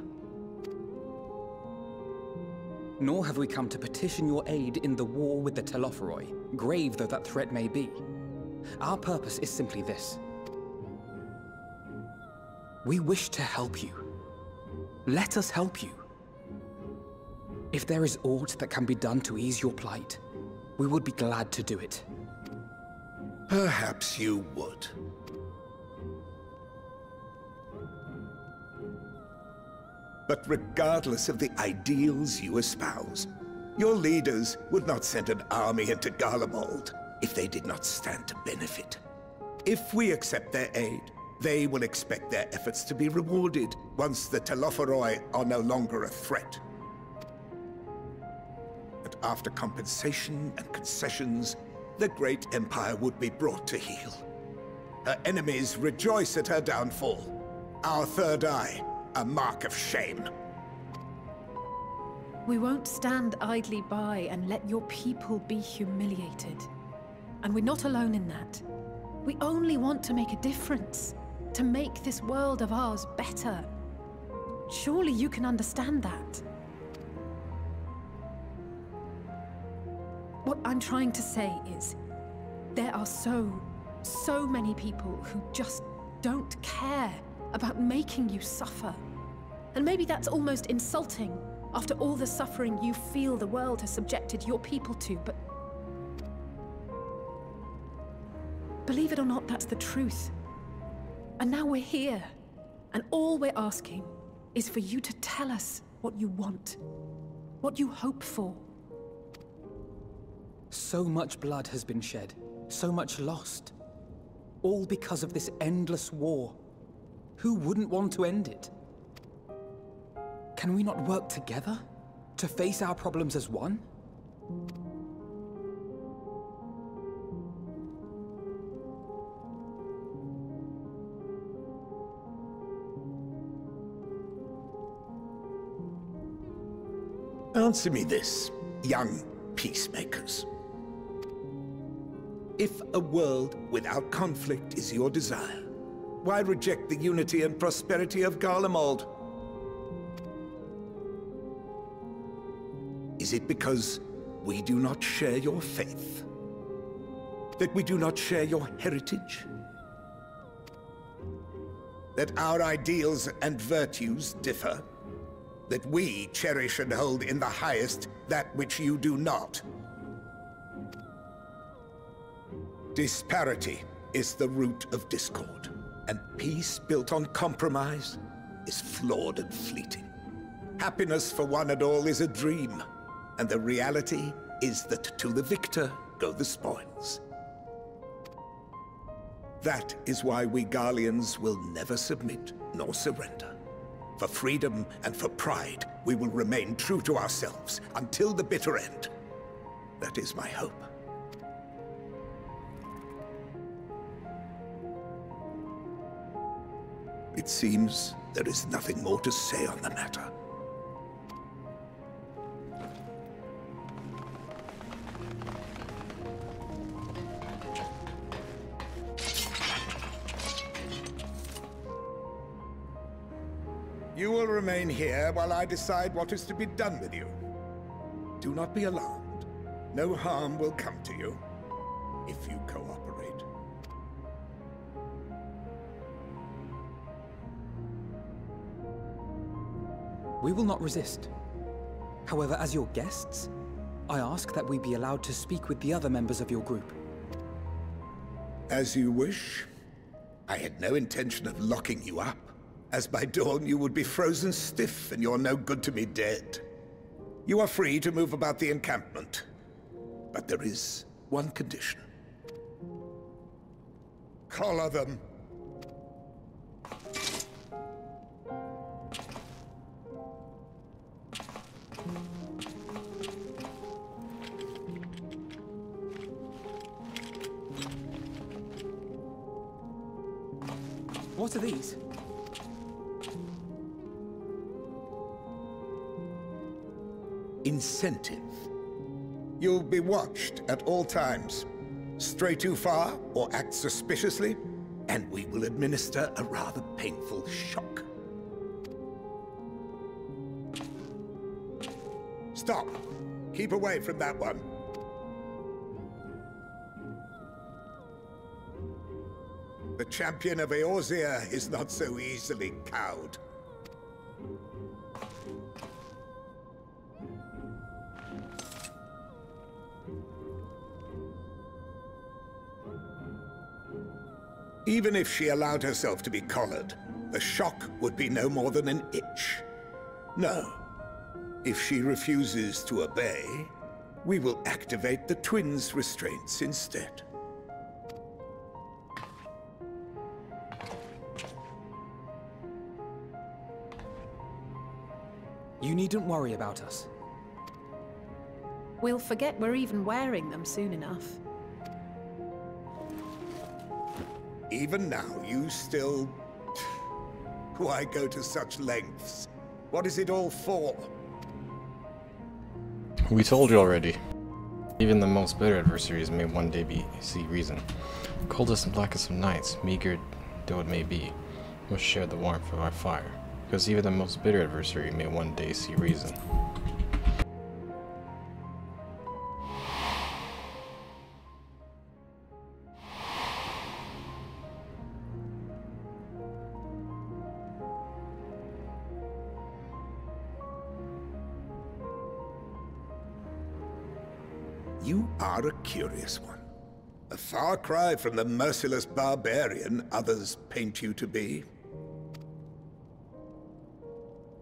Nor have we come to petition your aid in the war with the Telophoroi, grave though that threat may be. Our purpose is simply this. We wish to help you. Let us help you. If there is aught that can be done to ease your plight, we would be glad to do it. Perhaps you would. But regardless of the ideals you espouse, your leaders would not send an army into Garlemald if they did not stand to benefit. If we accept their aid, they will expect their efforts to be rewarded once the Telophoroi are no longer a threat. And after compensation and concessions, the great empire would be brought to heel. Her enemies rejoice at her downfall. Our third eye, a mark of shame. We won't stand idly by and let your people be humiliated. And we're not alone in that. We only want to make a difference, to make this world of ours better. Surely you can understand that. What I'm trying to say is, there are so many people who just don't care about making you suffer. And maybe that's almost insulting, after all the suffering you feel the world has subjected your people to, but... believe it or not, that's the truth. And now we're here, and all we're asking is for you to tell us what you want, what you hope for. So much blood has been shed, so much lost. All because of this endless war. Who wouldn't want to end it? Can we not work together to face our problems as one? Answer me this, young peacemakers. If a world without conflict is your desire, why reject the unity and prosperity of Garlemald? Is it because we do not share your faith? That we do not share your heritage? That our ideals and virtues differ? That we cherish and hold in the highest that which you do not? Disparity is the root of discord, and peace built on compromise is flawed and fleeting. Happiness for one and all is a dream, and the reality is that to the victor go the spoils. That is why we Garleans will never submit nor surrender. For freedom and for pride, we will remain true to ourselves until the bitter end. That is my hope. It seems there is nothing more to say on the matter. You will remain here while I decide what is to be done with you. Do not be alarmed. No harm will come to you if you cooperate. We will not resist. However, as your guests, I ask that we be allowed to speak with the other members of your group. As you wish. I had no intention of locking you up, as by dawn you would be frozen stiff and you're no good to me dead. You are free to move about the encampment, but there is one condition. Collar them. What are these? Incentive. You'll be watched at all times. Stray too far or act suspiciously, and we will administer a rather painful shock. Stop! Keep away from that one. The champion of Eorzea is not so easily cowed. Even if she allowed herself to be collared, the shock would be no more than an itch. No. If she refuses to obey, we will activate the twins' restraints instead. You needn't worry about us. We'll forget we're even wearing them soon enough. Even now, you still... Why go to such lengths? What is it all for? We told you already. Even the most bitter adversaries may one day see reason. Coldest and blackest of nights, meager though it may be, must share the warmth of our fire. Because even the most bitter adversary may one day see reason. You are a curious one. A far cry from the merciless barbarian others paint you to be.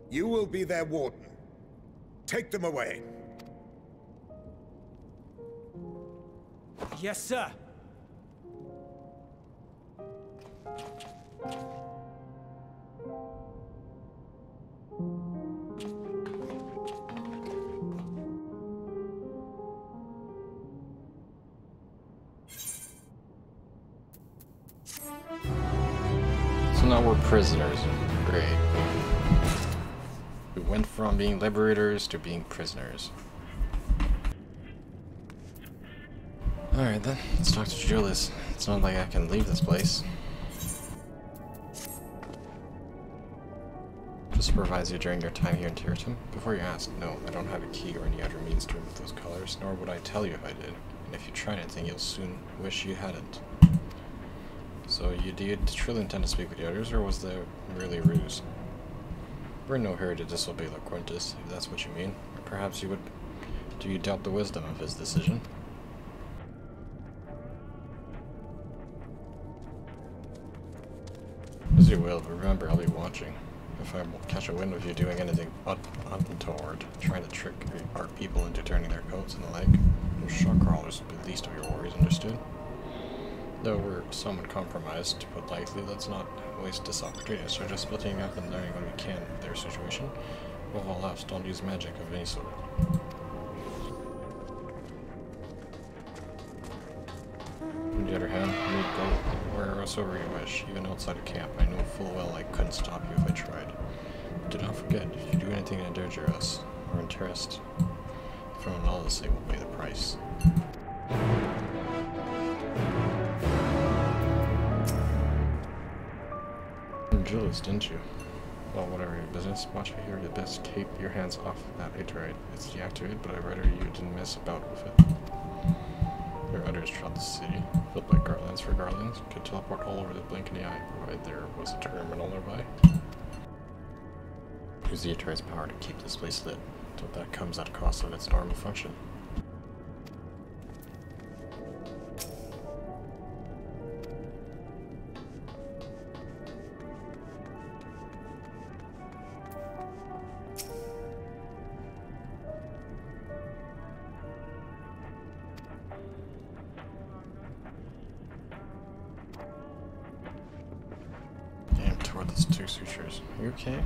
You will be their warden. Take them away. Yes, sir. So now we're prisoners. Great. We went from being liberators to being prisoners. Alright then, let's talk to Julius. It's not like I can leave this place. To supervise you during your time here in Tiratum? Before you ask, no, I don't have a key or any other means to remove those colors, nor would I tell you if I did. And if you try anything, you'll soon wish you hadn't. So, do you truly intend to speak with the others, or was there really a ruse? We're in no hurry to disobey Quintus, if that's what you mean. Or perhaps you would... Do you doubt the wisdom of his decision? As you will, but remember, I'll be watching. If I catch a wind of you doing anything untoward, trying to trick our people into turning their coats and the like, those shock crawlers will be the least of your worries, understood? Though we're somewhat compromised, to put lightly, let's not waste this opportunity, so just splitting up and learning what we can of their situation. Above all else, don't use magic of any sort. On the other hand, you go wheresoever you wish, even outside of camp. I know full well I couldn't stop you if I tried. But do not forget, if you do anything to endanger us, or interest from all this, they will pay the price. Julius, didn't you? Well, whatever your business, watch it here. You best keep your hands off that Aether. It's deactivated, but I'd rather you didn't mess about with it. There are others throughout the city, built by Garleans for Garleans, could teleport all over the blink in the eye, provided there was a terminal nearby. Use the Aether's power to keep this place lit, but that comes at a cost of its normal function. Toward those two sutures. Are you okay?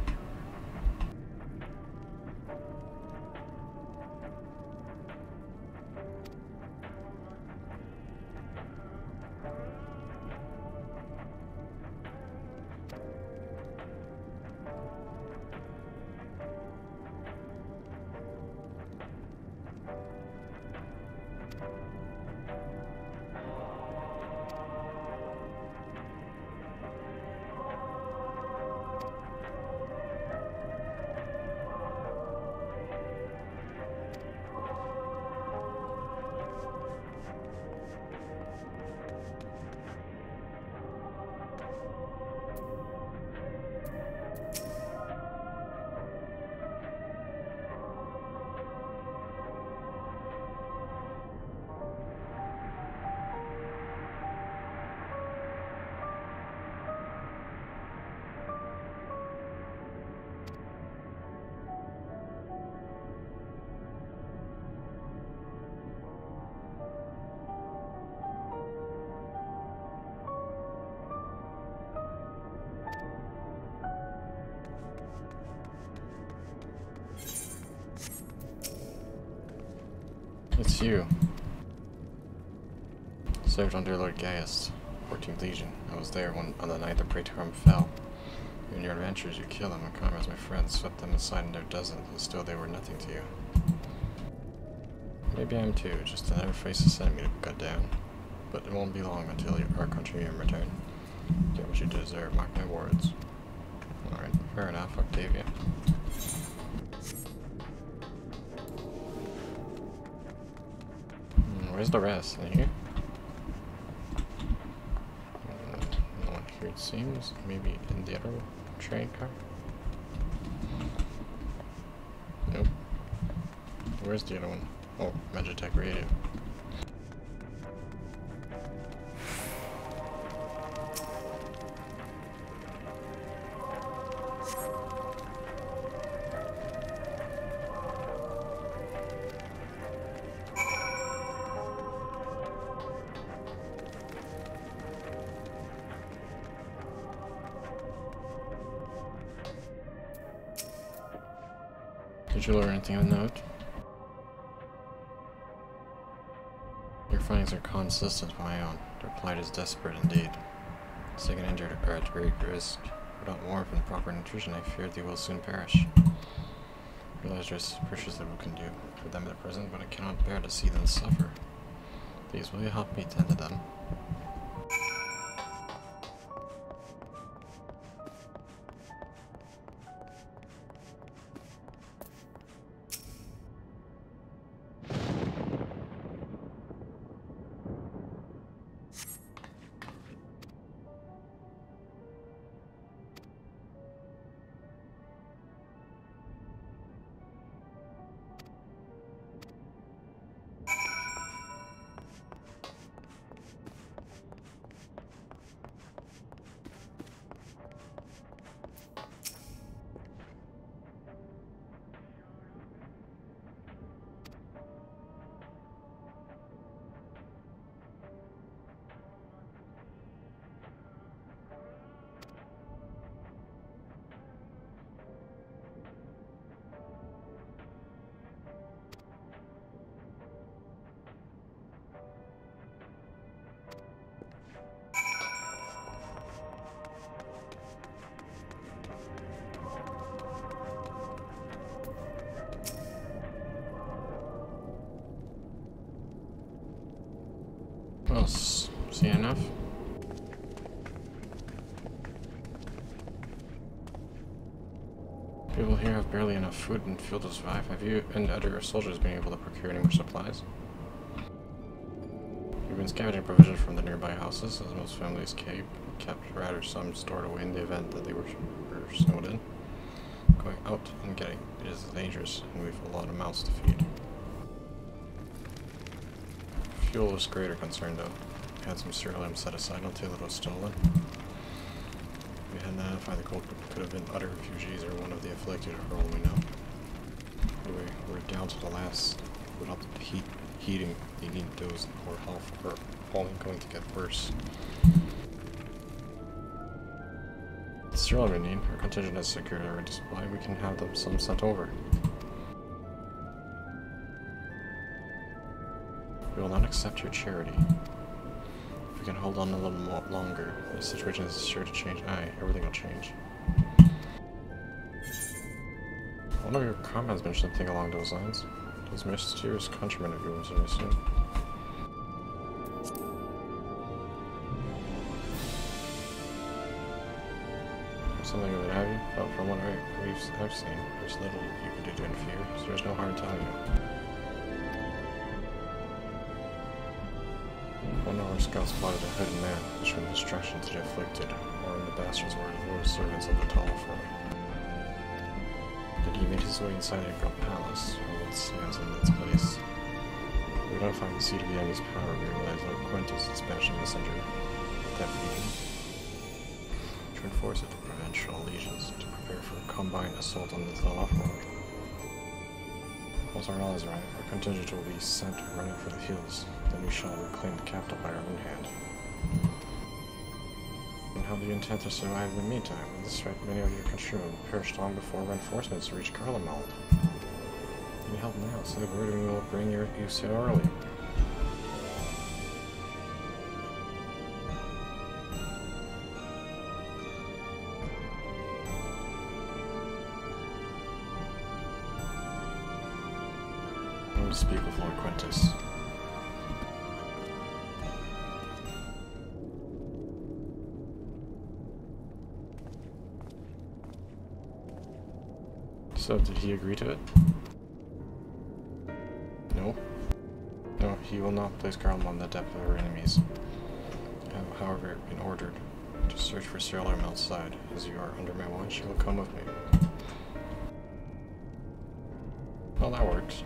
It's you. Served under Lord Gaius, 14th Legion. I was there when on the night the Praetorum fell. In your adventures, you killed them and comrades, my friends, swept them aside in their dozens, and still they were nothing to you. Maybe I am too, just another face to send me to cut down. But it won't be long until our countrymen return. Get what you deserve, mark my words. Alright, fair enough, Octavia. Where's the rest? In here? No one here it seems. Maybe in the other train car? Nope. Where's the other one? Oh, Magitech radio. Did you learn anything of note? Your findings are consistent with my own. Their plight is desperate indeed. Sick and injured are at great risk. Without warmth and proper nutrition, I fear they will soon perish. I realize there's precious little we can do for them at present, but I cannot bear to see them suffer. Please, will you help me tend to them? Well, see enough? People here have barely enough food and fuel to survive. Have you and other soldiers been able to procure any more supplies? You've been scavenging provisions from the nearby houses, as most families kept rather some stored away in the event that they were snowed in. Going out and getting it is dangerous, and we've a lot of mouths to feed. Fuel was greater concern though. We had some cereal set aside until it was stolen. We had identified the culprit. Could have been other refugees or one of the afflicted, for all we know. Anyway, we're down to the last. Without the heating, they need those poor health are only going to get worse. The cereal we need, our contingent has secured a ready supply. We can have them some sent over. We will not accept your charity. If we can hold on a little more longer, the situation is sure to change. Aye, everything will change. One of your comrades mentioned something along those lines. Those mysterious countrymen of yours, I assume. Something of it, have you? But from what I've seen, there's little you can do to interfere, so there's no harm telling you. One of our scouts spotted a hidden man, issuing destruction to the afflicted, or in the bastards were the loyal servants of the tall firm. Did he make his way inside a great palace, or what stands in its place? We don't find the seat of the enemy's power, we realize that Quintus dispatched a messenger, that legion, to enforce it to provincial legions, to prepare for a combined assault on the Thalafrog. Once our allies arrive, our contingent will be sent running for the hills. Then we shall reclaim the capital by our own hand. And how do you intend to survive in the meantime? At this rate, many of your countrymen will perish long before reinforcements reach Garlean. Need help now, say the word and we will bring you so early. I want to speak with Lord Quintus. So, did he agree to it? No? No, he will not place Garlean on the depth of our enemies. I have, however, been ordered to search for Cerealarm outside. As you are under my watch, you will come with me. Well, that works.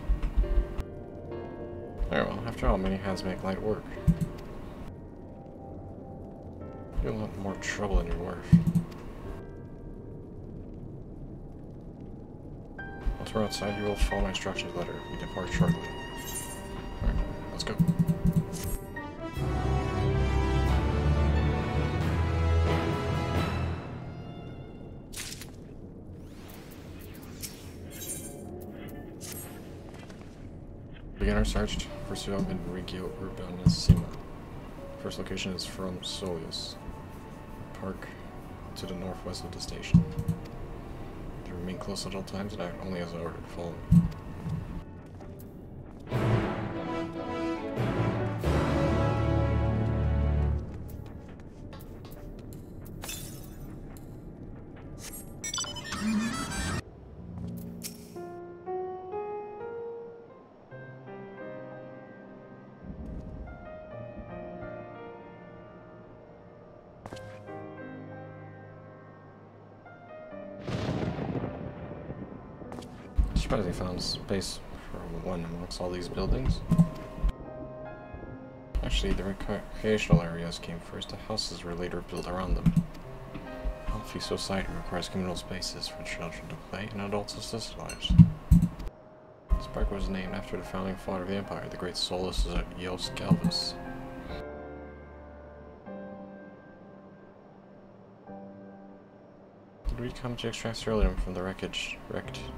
Very well, after all, many hands make light work. You'll have more trouble in your work. Once we're outside, you will follow my instructions letter. We depart shortly. Alright, let's go. Begin our search for Suam and Regio Urbanissima. First location is from Solius Park to the northwest of the station. To remain close at all times and act only as ordered. Follow me. Surprisingly found space for one amongst all these buildings. Actually, the recreational areas came first. The houses were later built around them. A healthy society requires communal spaces for children to play and adults to socialize. This park was named after the founding father of the empire, the great Solus Ios Galvus. Did we come to extract ceruleum from the wrecked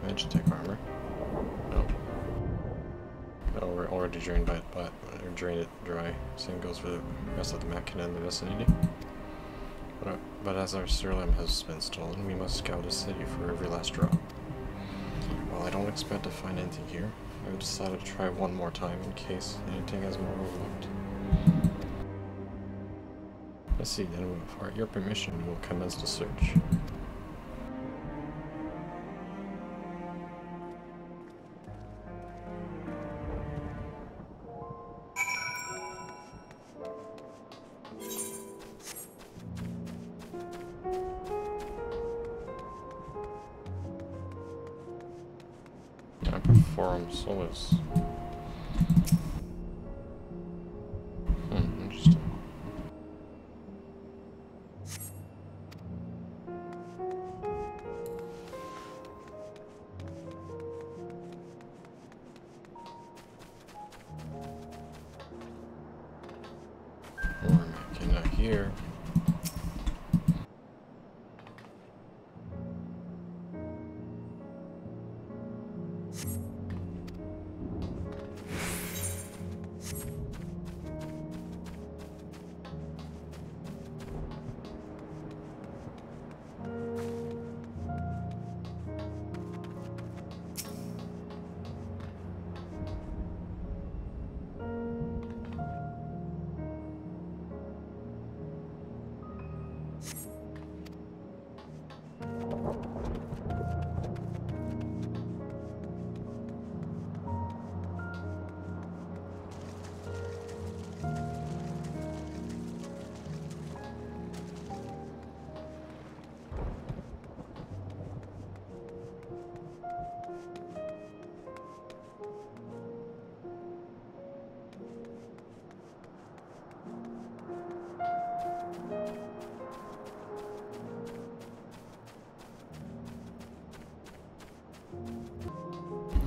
Magitech armor? No. No, we're already drained drained it dry. Same goes for the rest of the machina in the vicinity. But as our ceruleum has been stolen, we must scout the city for every last drop. While I don't expect to find anything here, I've decided to try one more time in case anything is more overlooked. Let's see, then with your permission, we will commence the search. Forum Solus. Interesting. More machina here.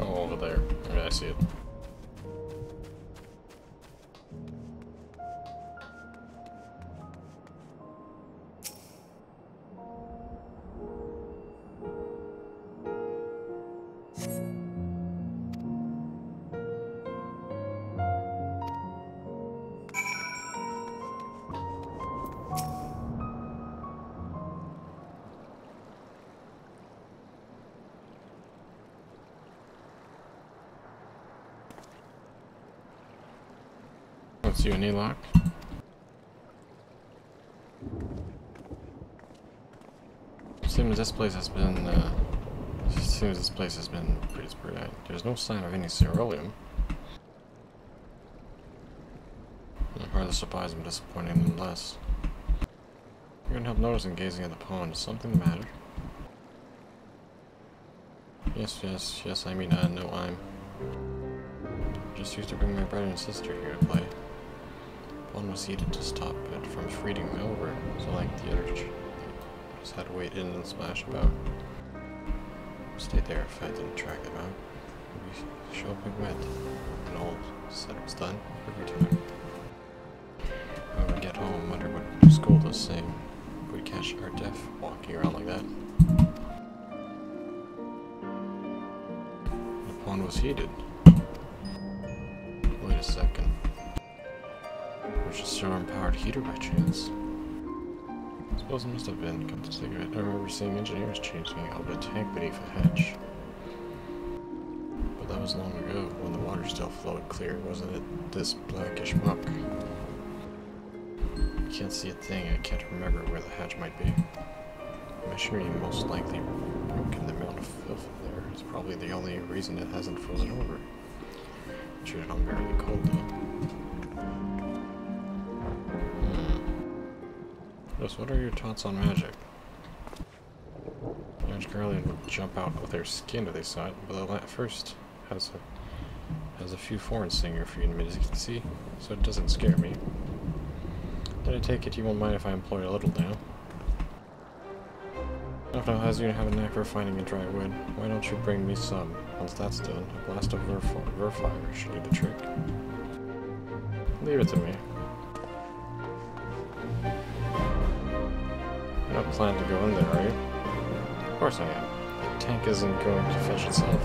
Oh, over there. I see it. Let's see any luck. Seems this place has been pretty spread out. There's no sign of any ceruleum. Hardly surprising but disappointing nonetheless. You couldn't help noticing gazing at the pond. Is something the matter? Yes, I mean, no, I'm just used to bring my brother and sister here to play. The pond was heated to stop it from freezing over, so like the other just had to wait in and splash about. Stayed there if I didn't track them out. We show up wet, and all said was done every time. When we get home, Mother would scold us, saying we'd catch our death walking around like that. The pond was heated. second. Which is storm-powered heater by chance? I suppose it must have been, come to think of it. I remember seeing engineers changing out a tank beneath a hatch. But that was long ago, when the water still flowed clear, wasn't it? This blackish muck. I can't see a thing, I can't remember where the hatch might be. Machinery most likely broken. The amount of filth in there is probably the only reason it hasn't frozen over. Treated unbearably cold though. What are your thoughts on magic? Average Garlean would jump out of their skin if they saw it, but the first has a few thorns sticking for you as you can see, so it doesn't scare me. Then I take it you won't mind if I employ a little now. I don't know how you have a knack for finding a dry wood. Why don't you bring me some? Once that's done, a blast of Verfire should do the trick. Leave it to me. You're not planning to go in there, are you? Of course I am. The tank isn't going to fetch itself.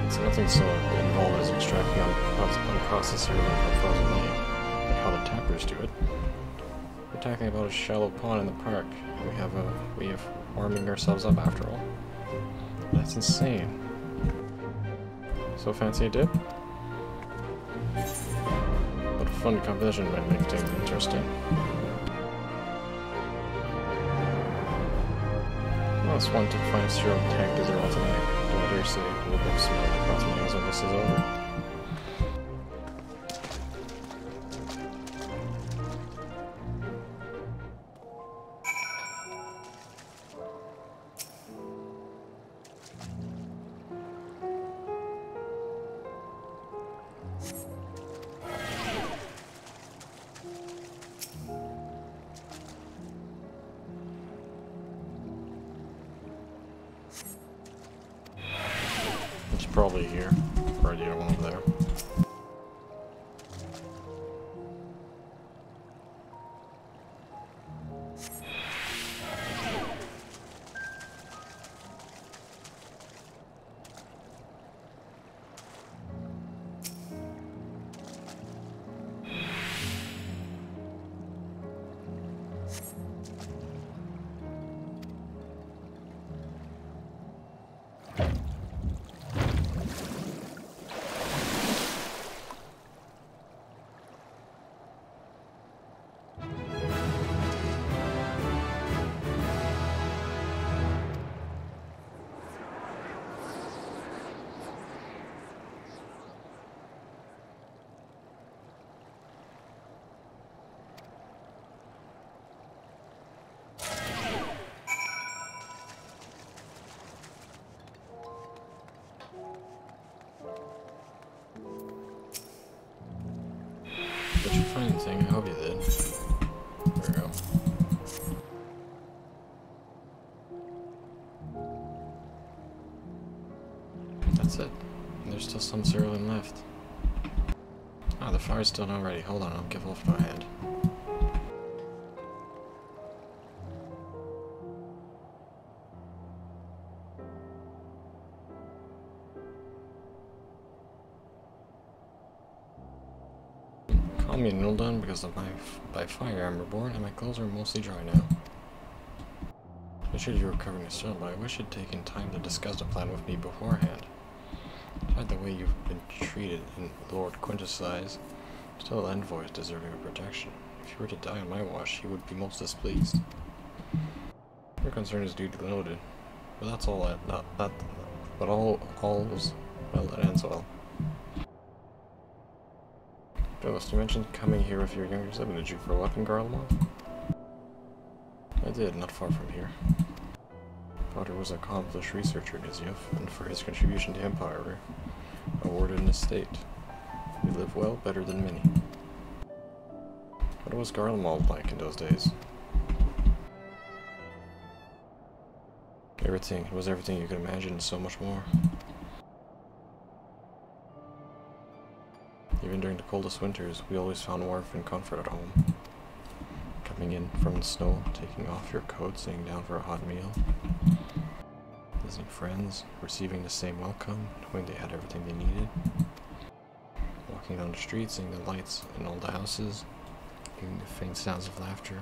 It's nothing so involved as extracting unprocessed urine from frozen lake, like how the tappers do it. We're talking about a shallow pond in the park, and we have warming ourselves up after all. That's insane. So fancy a dip? But a fun competition might make things interesting. It's one to find zero tank is all tonight. Do I dare say we'll both smell like rotten eggs when this is over. It's probably here, or the other one over there. Did you find anything? I hope you did. There we go. That's it. And there's still some cerulean left. Ah, the fire's still not ready. Hold on, I'll give off my hand. Call me Nildan because by fire I'm reborn and my clothes are mostly dry now. I should you were covering still, but I wish you'd taken time to discuss the plan with me beforehand. Despite the way you've been treated in Lord Quintus' eyes, still an envoy is deserving of protection. If you were to die on my watch, he would be most displeased. Your concern is duly noted, but that's all but all is well that ends well. Phyllis, you mentioned coming here with your younger sibling. Did you grow up in Garlean? I did, not far from here. Father was an accomplished researcher in his youth, and for his contribution to Empire, awarded an estate. We live well, better than many. What was Garlean like in those days? Everything. It was everything you could imagine and so much more. Even during the coldest winters, we always found warmth and comfort at home. Coming in from the snow, taking off your coat, sitting down for a hot meal. Visiting friends, receiving the same welcome, knowing they had everything they needed. walking down the street, seeing the lights in all the houses, hearing the faint sounds of laughter.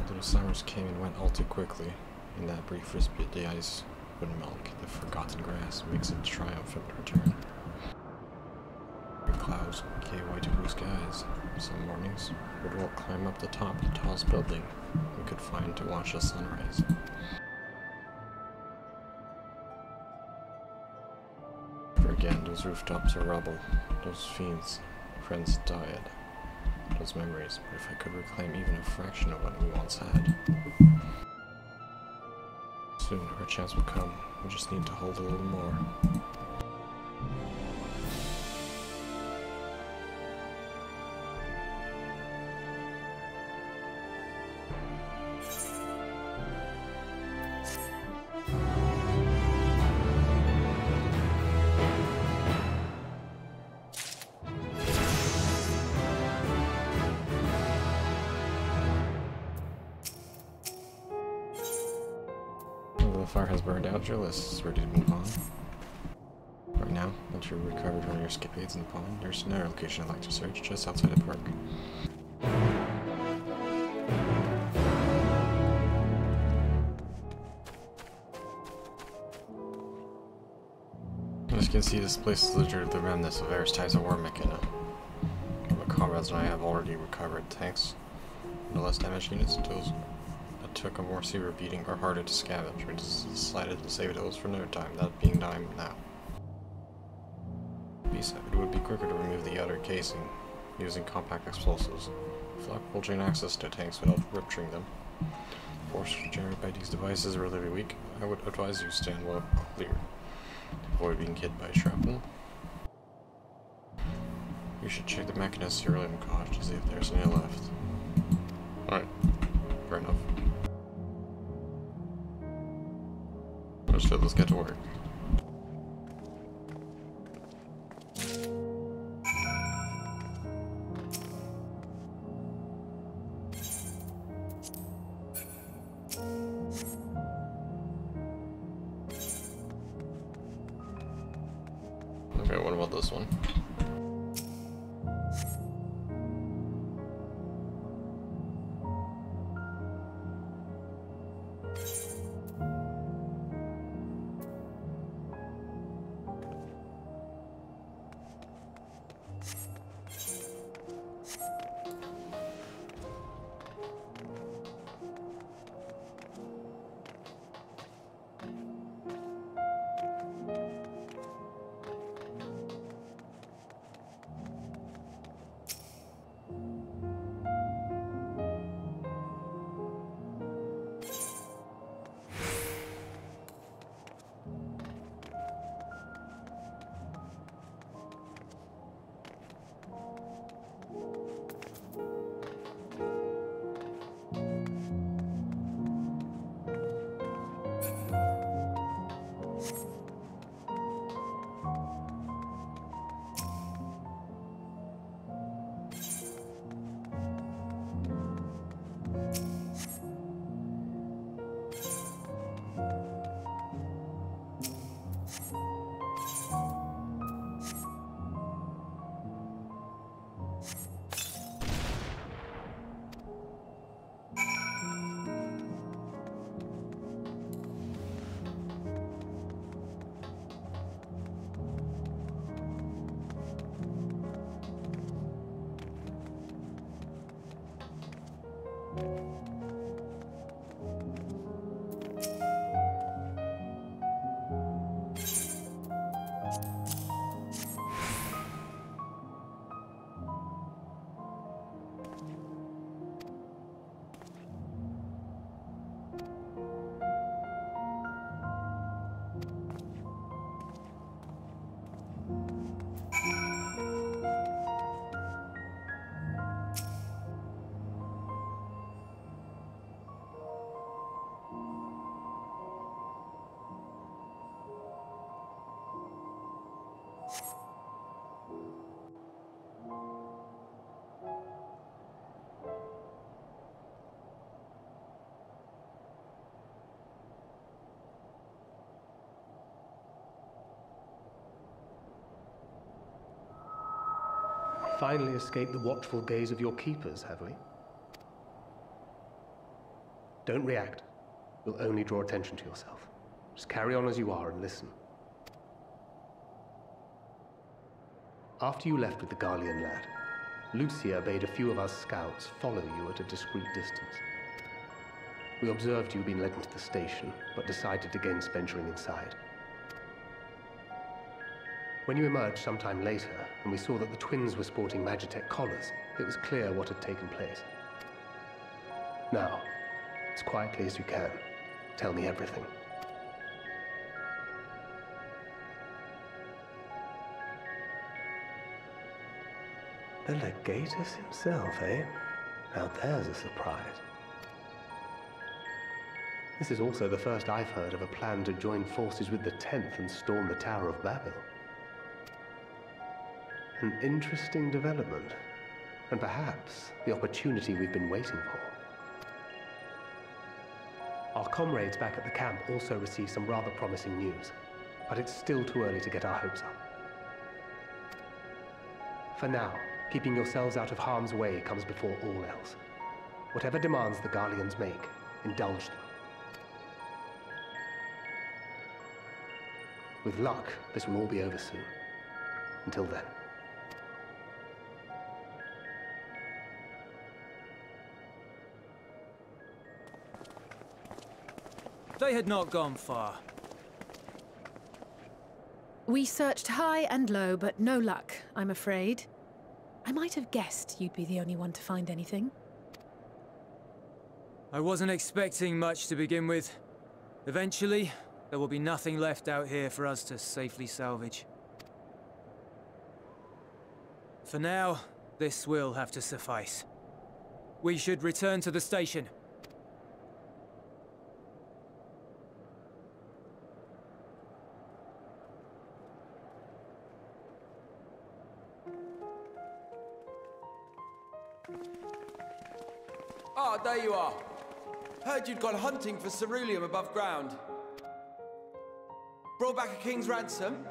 The summers came and went all too quickly. In that brief respite, the ice would melt, the forgotten grass makes a triumphant return. The clouds gave way to blue skies. Some mornings, we'd all climb up the top of the tallest building we could find to watch the sunrise. For again, those rooftops are rubble, those fiends, friends died. Those memories, but if I could reclaim even a fraction of what we once had. Soon our chance will come, we just need to hold a little more. The fire has burned out, your list is ready to move on. Right now, once you've recovered from your escapades in the pond, there's another location I'd like to search just outside the park. As you can see, this place is literally the remnants of various types of war mechana. My comrades and I have already recovered tanks, no less damaged units, those took a more severe beating are harder to scavenge. We decided to save those for another time, that being time now. Besides, it would be quicker to remove the outer casing using compact explosives. Flock will gain access to tanks without rupturing them. Force generated by these devices is relatively weak. I would advise you stand well clear to avoid being hit by shrapnel. You should check the mechanism thoroughly and cautious to see if there's any left. Alright, fair enough. Let's get to work. Okay, what about this one? finally escaped the watchful gaze of your keepers, have we? Don't react. You'll only draw attention to yourself. Just carry on as you are and listen. After you left with the Garlean lad, Lucia bade a few of us scouts follow you at a discreet distance. We observed you being led into the station, but decided against venturing inside. When you emerged sometime later, and we saw that the twins were sporting Magitech collars, it was clear what had taken place. Now, as quietly as you can, tell me everything. The Legatus himself, eh? Now there's a surprise. This is also the first I've heard of a plan to join forces with the 10th and storm the Tower of Babel. An interesting development, and perhaps the opportunity we've been waiting for. Our comrades back at the camp also received some rather promising news, but it's still too early to get our hopes up. For now, keeping yourselves out of harm's way comes before all else. Whatever demands the Garleans make, indulge them. With luck, this will all be over soon. Until then. They had not gone far. We searched high and low, but no luck, I'm afraid. I might have guessed you'd be the only one to find anything. I wasn't expecting much to begin with. Eventually, there will be nothing left out here for us to safely salvage. For now, this will have to suffice. We should return to the station. Ah, there you are. Heard you'd gone hunting for ceruleum above ground. Brought back a king's ransom?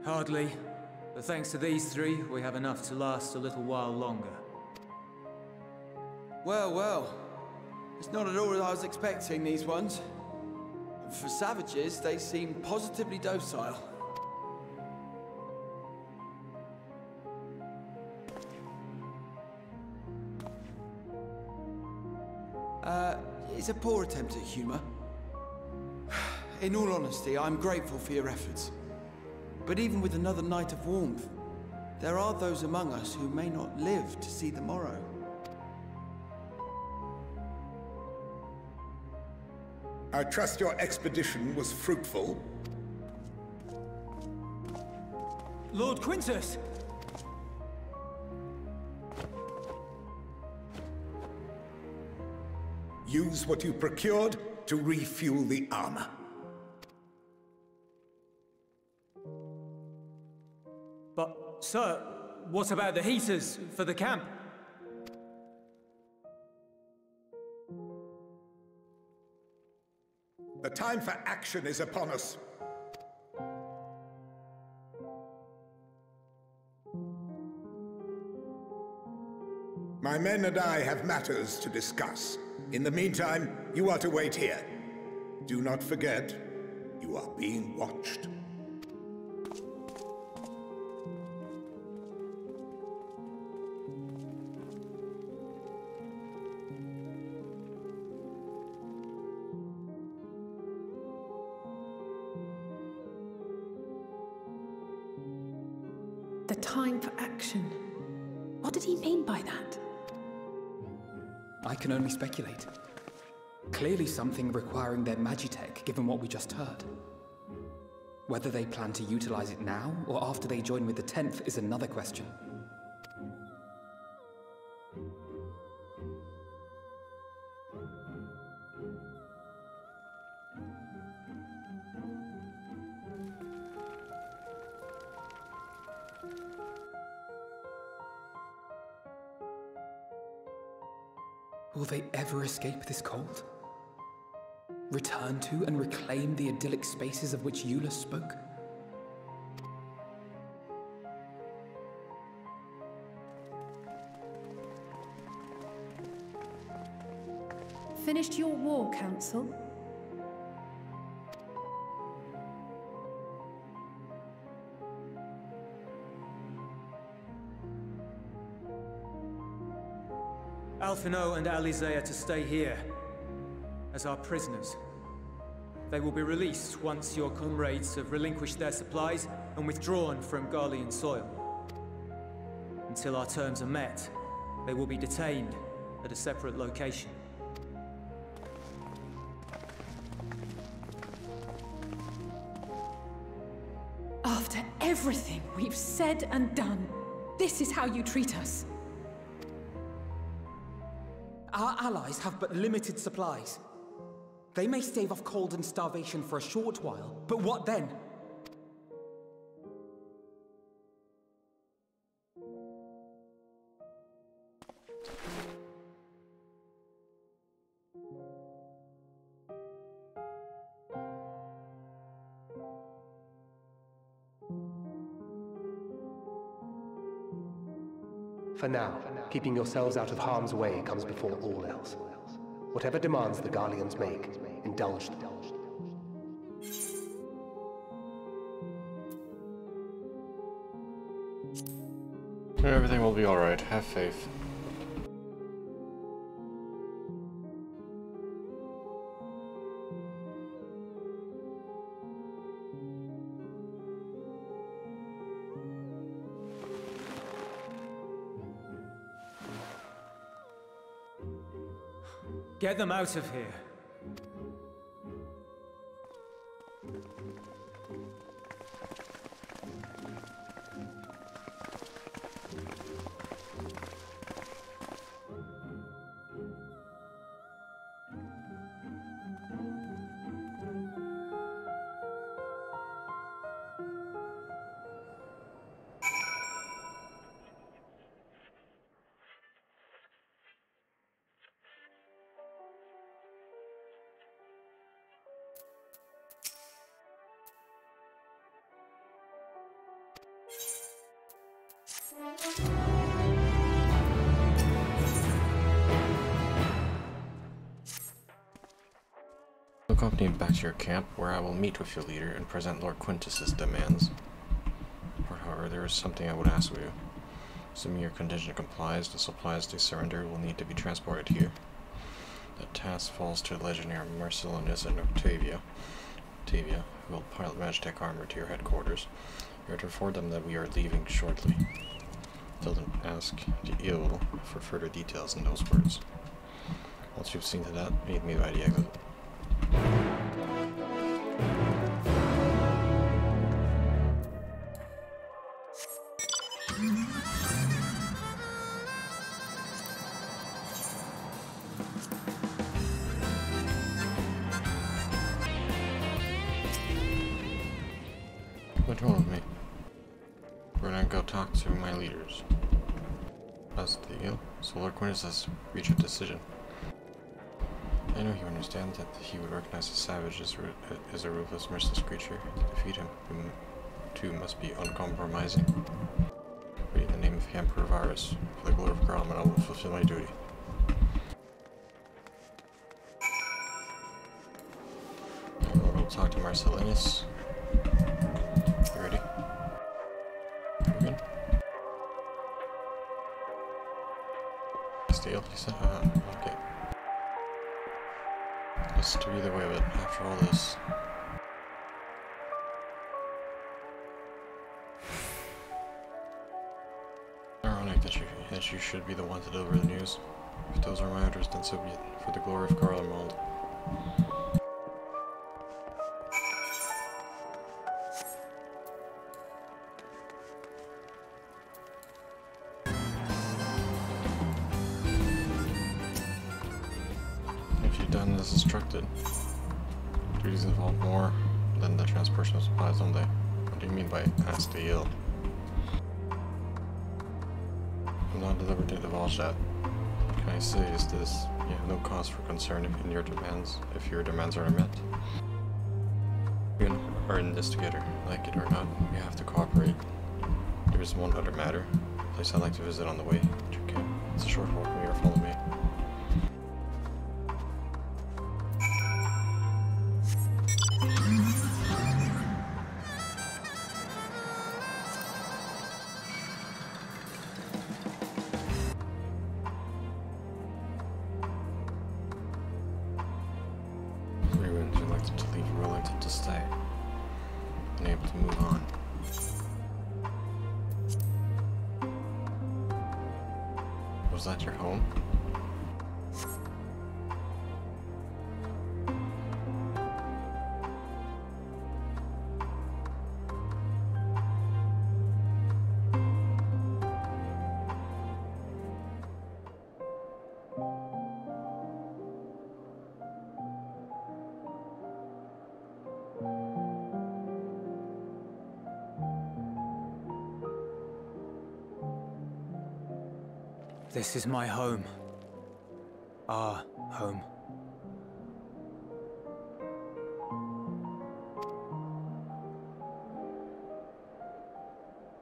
Hardly. But thanks to these three, we have enough to last a little while longer. Well, well. It's not at all as I was expecting, these ones. For savages, they seem positively docile. It's a poor attempt at humor. In all honesty, I'm grateful for your efforts. But even with another night of warmth, there are those among us who may not live to see the morrow. I trust your expedition was fruitful. Lord Quintus! Use what you procured to refuel the armor. But, sir, what about the heaters for the camp? The time for action is upon us. My men and I have matters to discuss. In the meantime, you are to wait here. Do not forget, you are being watched. The time for action. What did he mean by that? I can only speculate. Clearly something requiring their magitech, given what we just heard. Whether they plan to utilize it now, or after they join with the 10th, is another question. Will they ever escape this cold? Return to and reclaim the idyllic spaces of which Eula spoke? finished your war, Council? Alphino and Alizé are to stay here, as our prisoners. They will be released once your comrades have relinquished their supplies and withdrawn from Garlean soil. Until our terms are met, they will be detained at a separate location. After everything we've said and done, this is how you treat us. Our allies have but limited supplies. They may stave off cold and starvation for a short while, but what then? For now, keeping yourselves out of harm's way comes before all else. Whatever demands the Garleans make, indulge them. Everything will be alright, have faith. Get them out of here. Accompany me back to your camp, where I will meet with your leader and present Lord Quintus's demands. However, there is something I would ask of you. Assuming your contingent complies, the supplies they surrender will need to be transported here. The task falls to legionnaire Marcellinus and Octavia, who will pilot Magitech armor to your headquarters. You are to inform them that we are leaving shortly. Tell them to ask the ill for further details in those words. Once you've seen to that, meet me by the exit. What's wrong with me? We're gonna go talk to my leaders. That's the deal. So Lord Quintus has reached a decision. I know he understands that he would recognize a savage as a ruthless, merciless creature. To defeat him, we too must be uncompromising. But in the name of the Emperor Varus, for the glory of Garlean, I will fulfill my duty. I will go talk to Marcellinus. You ready? You good? Steel, he said? Okay. Let's do either way, but after all this... Ironic that you should be the one to deliver the news. If those are my orders, then so be it, for the glory of Garlean. Done as instructed. Duties involve more than the transportation of supplies, don't they? What do you mean by ask the ill? I'm not at liberty to divulge that. What can I say is this: you have no cause for concern if your demands are met. You are an investigator, like it or not, you have to cooperate. There is one other matter, a place I'd like to visit on the way to camp. It's a short walk from here, follow me. stay. Unable to move on. Was that your home? This is my home. Our home.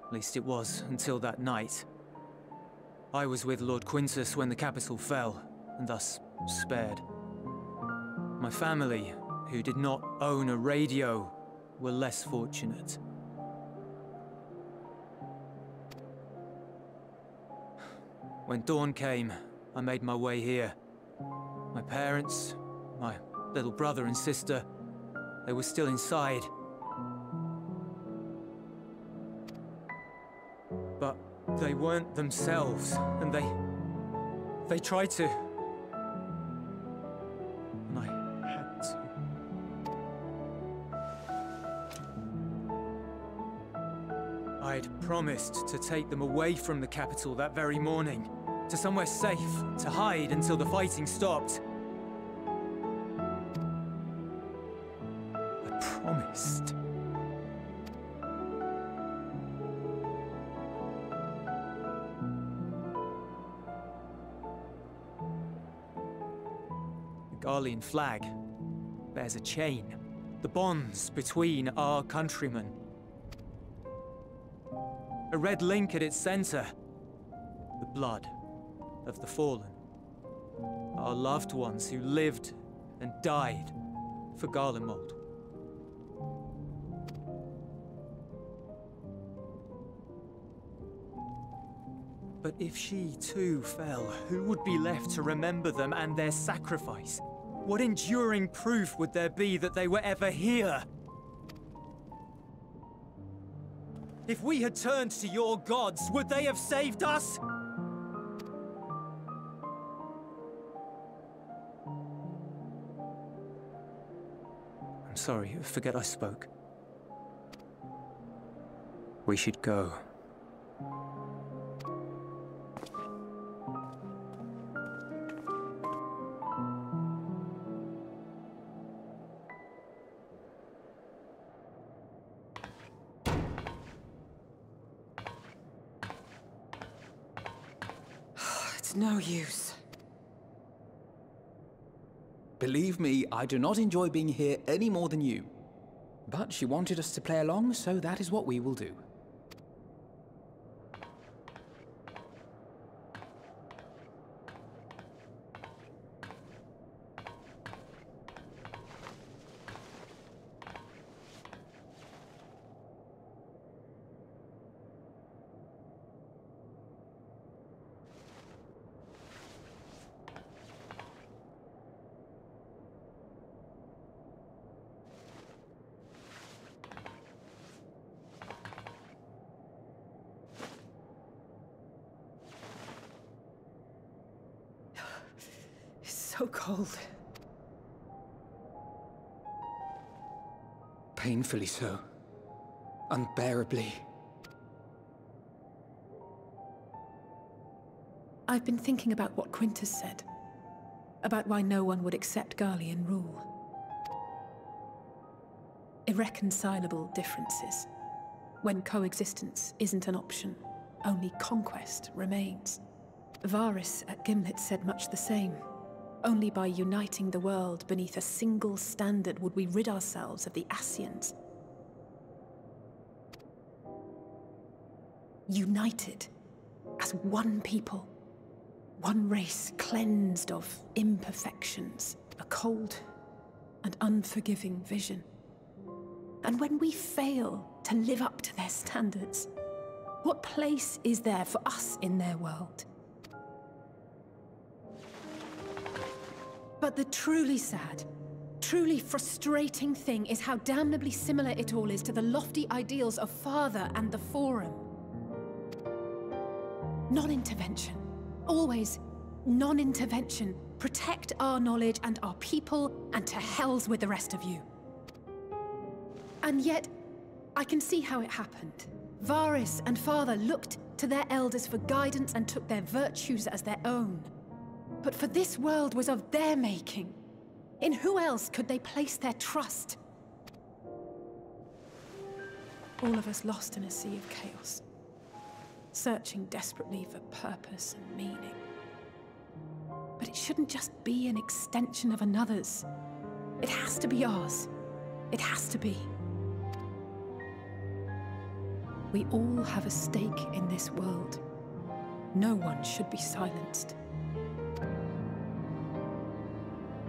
At least it was, until that night. I was with Lord Quintus when the capital fell, and thus spared. My family, who did not own a radio, were less fortunate. When dawn came, I made my way here. My parents, my little brother and sister, they were still inside. But they weren't themselves, and they tried to. And I had to. I'd promised to take them away from the capital that very morning. To somewhere safe, to hide until the fighting stopped. I promised. The Garlean flag bears a chain, the bonds between our countrymen. A red link at its center, the blood of the fallen. Our loved ones who lived and died for Garlemald. But if she too fell, who would be left to remember them and their sacrifice? What enduring proof would there be that they were ever here? If we had turned to your gods, would they have saved us? I'm sorry, forget I spoke. We should go. It's no use. Believe me, I do not enjoy being here any more than you. But she wanted us to play along, so that is what we will do. So cold. Painfully so. Unbearably. I've been thinking about what Quintus said. About why no one would accept Garlean rule. Irreconcilable differences. When coexistence isn't an option, only conquest remains. Varys at Gimlet said much the same. Only by uniting the world beneath a single standard would we rid ourselves of the Ascians. United as one people, one race cleansed of imperfections, a cold and unforgiving vision. And when we fail to live up to their standards, what place is there for us in their world? But the truly sad truly frustrating thing is how damnably similar it all is to the lofty ideals of Father and the Forum. Non-intervention. Always non-intervention. Protect our knowledge and our people, and to hells with the rest of you. And yet, I can see how it happened. Varys and Father looked to their elders for guidance and took their virtues as their own. But for this world was of their making. In who else could they place their trust? All of us lost in a sea of chaos, searching desperately for purpose and meaning. But it shouldn't just be an extension of another's. It has to be ours. It has to be. We all have a stake in this world. No one should be silenced.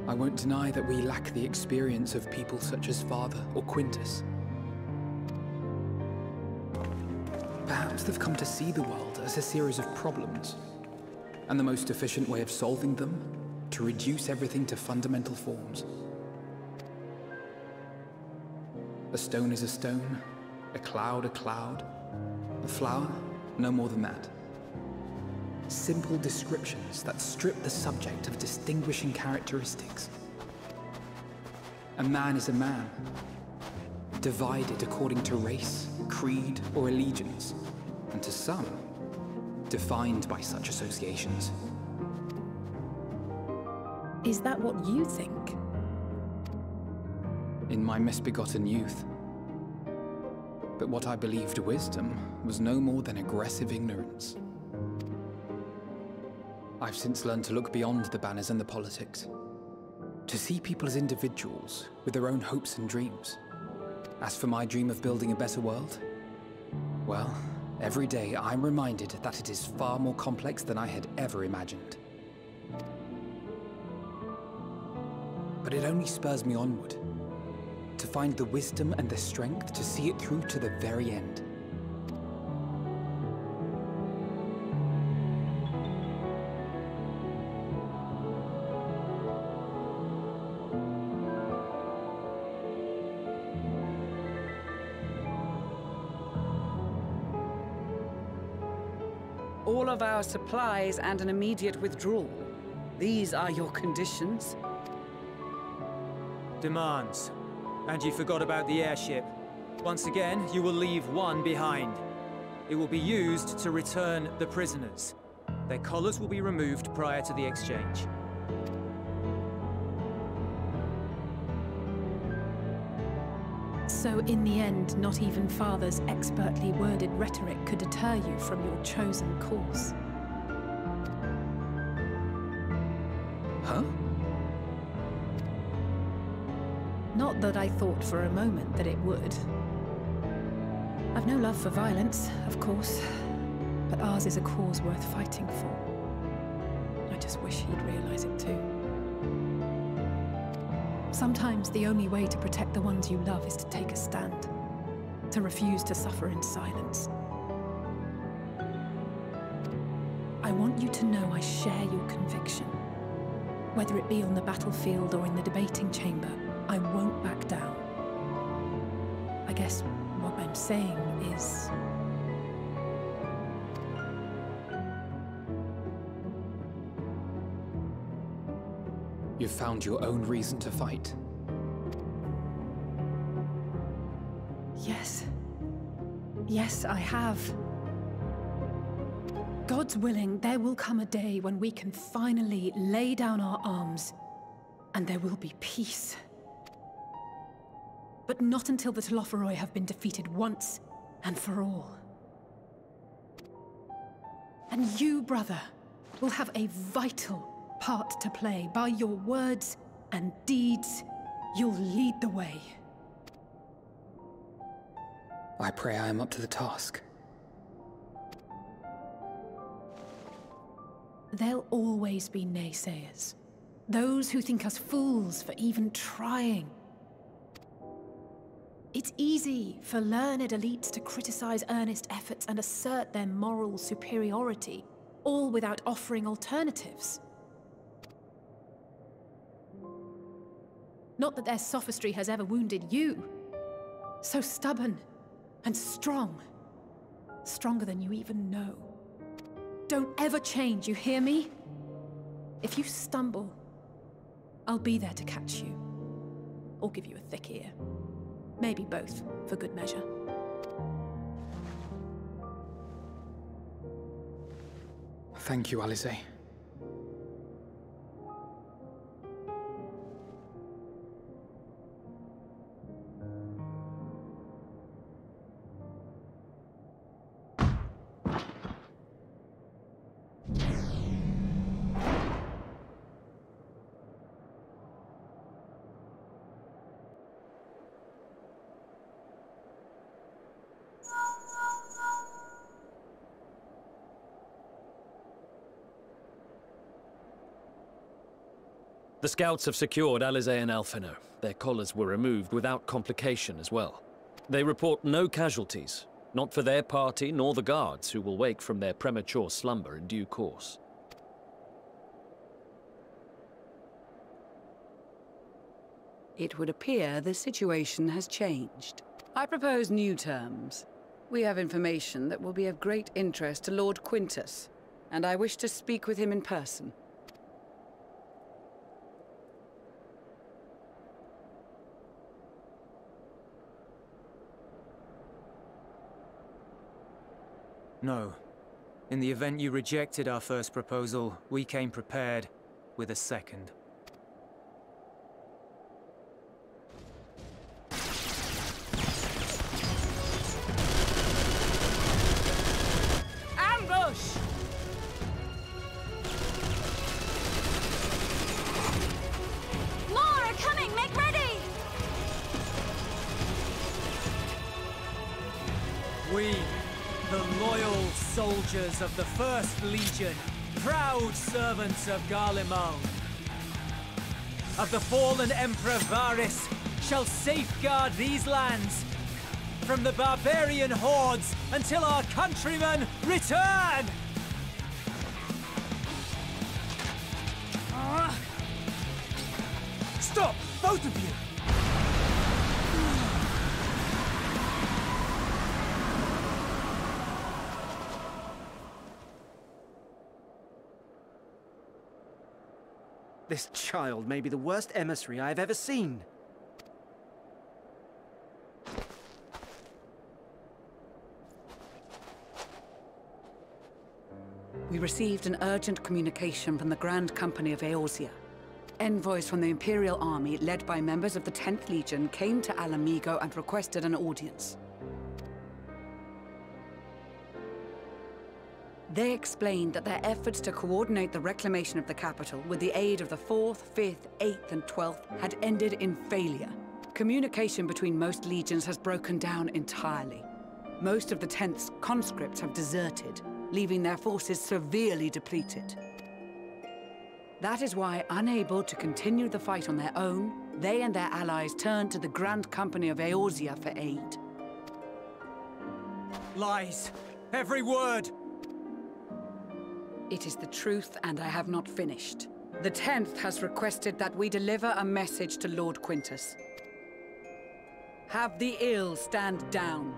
I won't deny that we lack the experience of people such as Father or Quintus. Perhaps they've come to see the world as a series of problems, and the most efficient way of solving them, to reduce everything to fundamental forms. A stone is a stone, a cloud, a flower, no more than that. Simple descriptions that strip the subject of distinguishing characteristics. A man is a man, divided according to race, creed, or allegiance, and to some, defined by such associations. Is that what you think? In my misbegotten youth. But what I believed wisdom was no more than aggressive ignorance. I've since learned to look beyond the banners and the politics, to see people as individuals with their own hopes and dreams. As for my dream of building a better world, well, every day I'm reminded that it is far more complex than I had ever imagined. But it only spurs me onward, to find the wisdom and the strength to see it through to the very end. All of our supplies and an immediate withdrawal. These are your conditions? Demands. And you forgot about the airship. Once again, you will leave one behind. It will be used to return the prisoners. Their collars will be removed prior to the exchange. So in the end, not even Father's expertly worded rhetoric could deter you from your chosen course. Huh? Not that I thought for a moment that it would. I've no love for violence, of course, but ours is a cause worth fighting for. I just wish he'd realize it too. Sometimes the only way to protect the ones you love is to take a stand, to refuse to suffer in silence. I want you to know I share your conviction. Whether it be on the battlefield or in the debating chamber, I won't back down. I guess what I'm saying is... You've found your own reason to fight. Yes. Yes, I have. God's willing, there will come a day when we can finally lay down our arms, and there will be peace. But not until the Telophoroi have been defeated once and for all. And you, brother, will have a vital part to play. By your words and deeds, you'll lead the way. I pray I am up to the task. There'll always be naysayers. Those who think us fools for even trying. It's easy for learned elites to criticize earnest efforts and assert their moral superiority, all without offering alternatives. Not that their sophistry has ever wounded you. So stubborn and strong. Stronger than you even know. Don't ever change, you hear me? If you stumble, I'll be there to catch you. Or give you a thick ear. Maybe both, for good measure. Thank you, Alisaie. The scouts have secured Alisaie and Alphino. Their collars were removed without complication as well. They report no casualties, not for their party nor the guards, who will wake from their premature slumber in due course. It would appear the situation has changed. I propose new terms. We have information that will be of great interest to Lord Quintus, and I wish to speak with him in person. No. In the event you rejected our first proposal, we came prepared with a second. Ambush! More are coming! Make ready! We, the loyal soldiers of the First Legion, proud servants of Garlean, of the fallen Emperor Varys, shall safeguard these lands from the barbarian hordes until our countrymen return! Stop! Both of you! This child may be the worst emissary I have ever seen. We received an urgent communication from the Grand Company of Eorzea. Envoys from the Imperial Army, led by members of the 10th Legion, came to Ala Mhigo and requested an audience. They explained that their efforts to coordinate the reclamation of the capital with the aid of the 4th, 5th, 8th, and 12th had ended in failure. Communication between most legions has broken down entirely. Most of the 10th's conscripts have deserted, leaving their forces severely depleted. That is why, unable to continue the fight on their own, they and their allies turned to the Grand Company of Eorzea for aid. Lies! Every word! It is the truth, and I have not finished. The 10th has requested that we deliver a message to Lord Quintus. Have the ill stand down.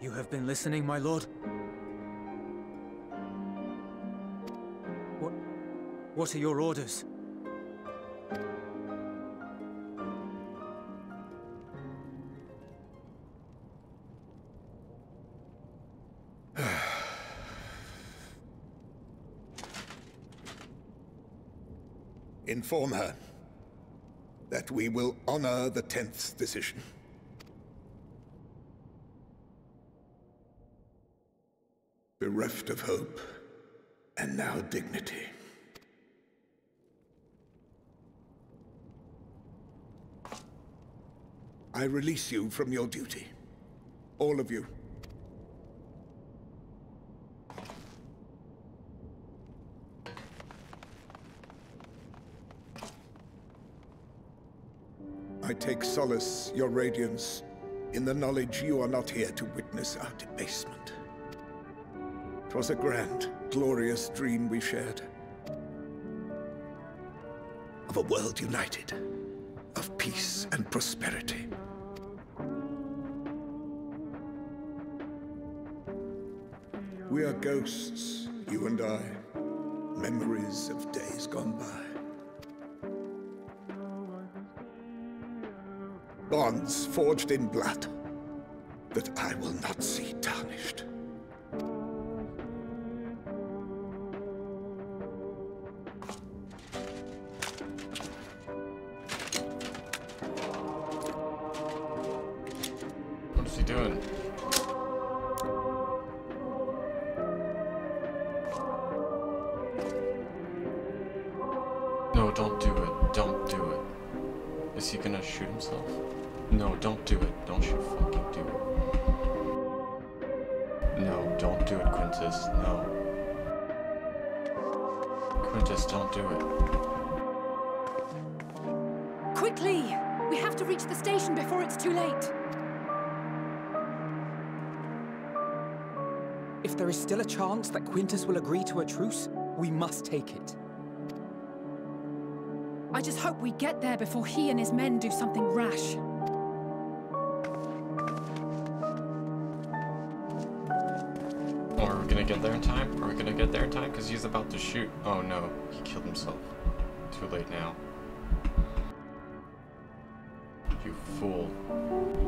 You have been listening, my lord? What are your orders? Inform her that we will honor the 10th's decision. Bereft of hope, and now dignity. I release you from your duty. All of you. I take solace, your radiance, in the knowledge you are not here to witness our debasement. 'Twas a grand, glorious dream we shared. of a world united, of peace and prosperity. We are ghosts, you and I, memories of days gone by. Bonds forged in blood that I will not see tarnished. What is he doing? No, don't do it. Don't do it. Is he gonna shoot himself? No, don't do it. Don't you fucking do it. No, don't do it, Quintus. No. Quintus, don't do it. Quickly! We have to reach the station before it's too late. If there is still a chance that Quintus will agree to a truce, we must take it. I just hope we get there before he and his men do something rash. Are we gonna get there in time? Are we gonna get there in time? Because he's about to shoot. Oh no, he killed himself. Too late now. You fool.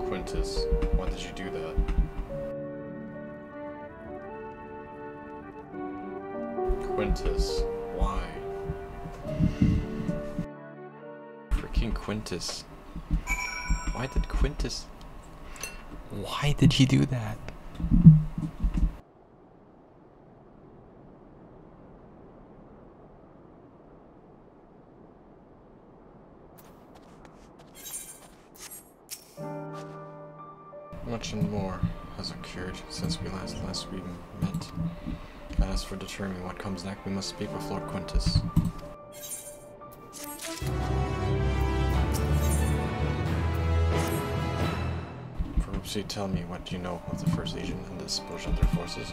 Quintus, why did you do that? Quintus, why? Freaking Quintus. Why did Quintus... Why did he do that? Much and more has occurred since we last we met. And as for determining what comes next, we must speak with Lord Quintus. Perhaps you tell me what you know of the First Legion and the explosion of their forces.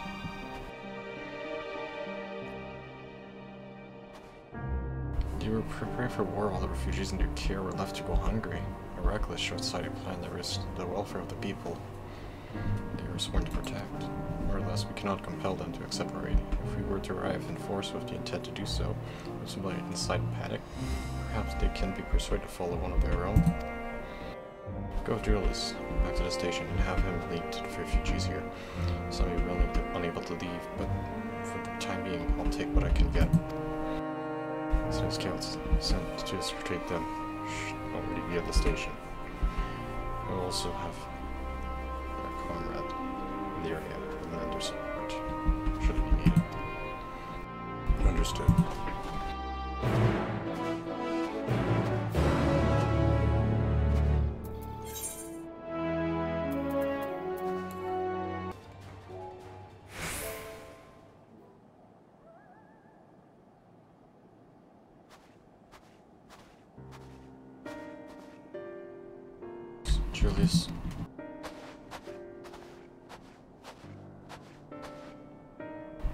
You were preparing for war while the refugees in your care were left to go hungry. A reckless, short-sighted plan that risked the welfare of the people they were sworn to protect. More or less, we cannot compel them to accept our aid. If we were to arrive in force with the intent to do so, with simply incite panic, perhaps they can be persuaded to follow one of their own. Go with Julius back to the station and have him lead to the refugees here. Some may be unable to leave, but for the time being, I'll take what I can get. So scouts sent to retrieve them already be at the station. We'll also have a comrade in the area and lend their support, should it be needed. Understood. Julius.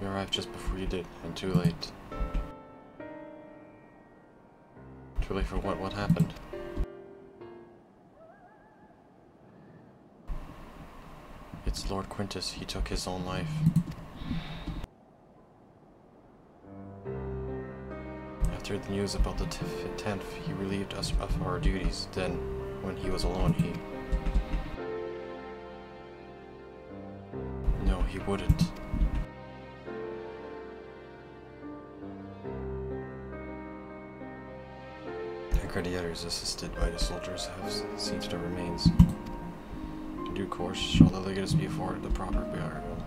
We arrived just before you did, and too late. Too late for what? What happened? It's Lord Quintus. He took his own life. After the news about the 10th, he relieved us of our duties. Then, when he was alone, No, he wouldn't. The gladiators, assisted by the soldiers, have seen to the remains. In due course, shall the legates be afforded the proper burial.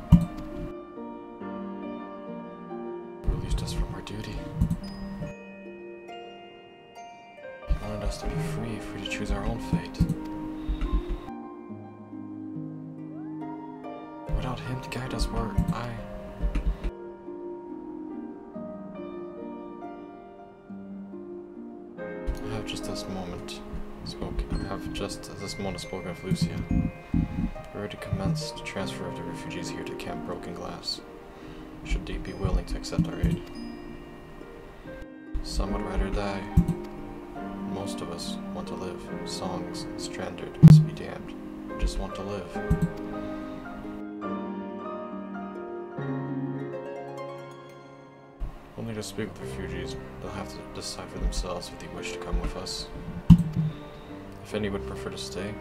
Released us from our duty. He wanted us to be free to choose our own fate. Without him to guide us, I have just this moment spoken of Lucia. We already commenced the transfer of the refugees here to Camp Broken Glass, should they be willing to accept our aid. Some would rather die, most of us want to live. Songs, stranded, must be damned. We just want to live. We'll need to speak with the refugees. They'll have to decide for themselves if they wish to come with us. If any would prefer to stay,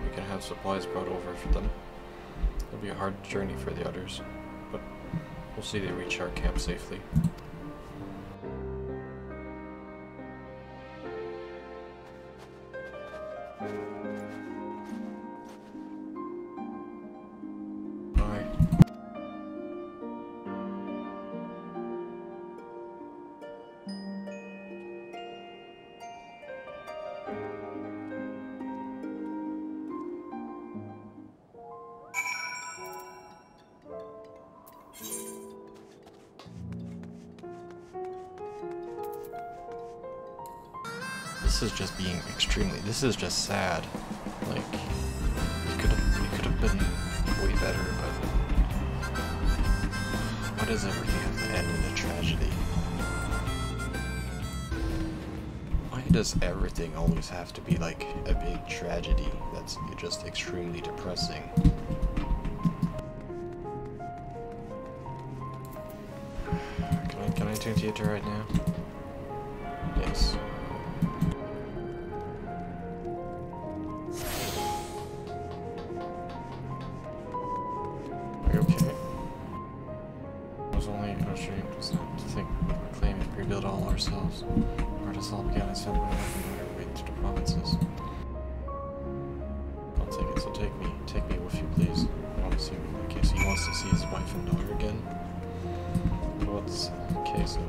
we can have supplies brought over for them. It'll be a hard journey for the others, but we'll see they reach our camp safely. This is just being extremely. This is just sad. Like, we could have been way better, but why does everything have to end in a tragedy? Why does everything always have to be like a big tragedy that's just extremely depressing? Can I tune theater right now? Yes. Are you okay? I was only ashamed to think we would reclaim and rebuild all ourselves. Where this all began, I said when I opened our way to the provinces. I'll take it, so take me with you, please. I want to see, in case he wants to see his wife and daughter again. What's okay, so.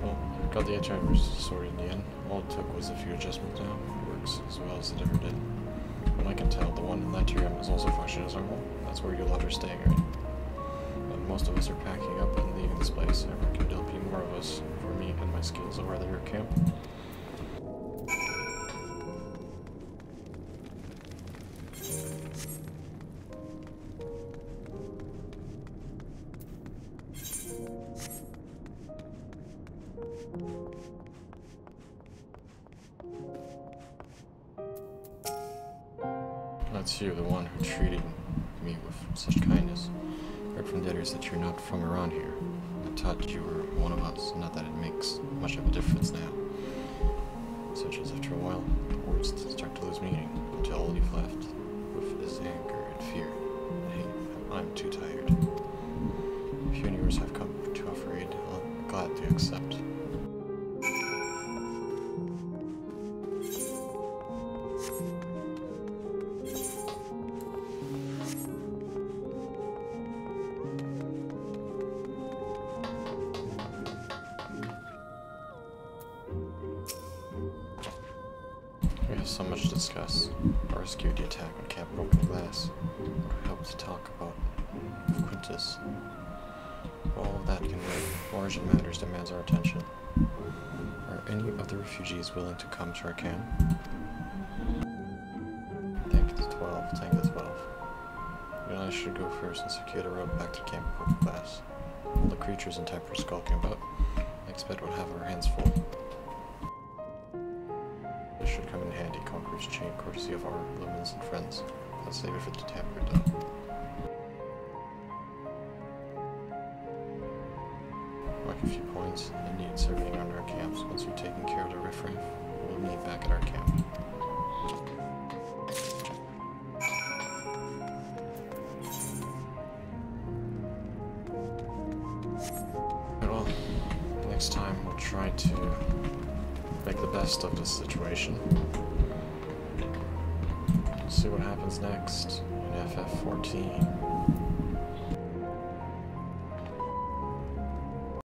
Well, got the XIV sorted in the end. All it took was a few adjustments now. It works as well as it ever did. When I can tell, the one in that tier is also functioning as normal. That's where your lot are staying, right? And most of us are packing up and leaving this place. I reckon there'll be more of us for me and my skills over at your camp. That's you, the one who treated me with such kindness. Heard from the others that you're not from around here. I thought you were one of us, not that it makes much of a difference now. Such as after a while, the words start to lose meaning, until all you've left with is anger and fear. And hey, I'm too tired. If you and yours have come too afraid, I'll gladly accept. We have so much to discuss. Our rescued the attack on Camp Broken Glass. We hope to talk about Quintus. All of that can wait. Origin matters demands our attention. Are any of the refugees willing to come to our camp? Tank the 12. Tank the 12. You and I should go first and secure the road back to Camp Broken Glass. All the creatures in type are skulking about. I expect we'll have our hands full. This should come in handy, Conqueror's chain, courtesy of our lumens and friends. I'll save it for the tamper though. Like a few points, and need surveying around our camps. Once you've taken care of the riffraff, we'll meet back at our camp. Well, next time we'll try to make the best of this situation. See what happens next in FF14.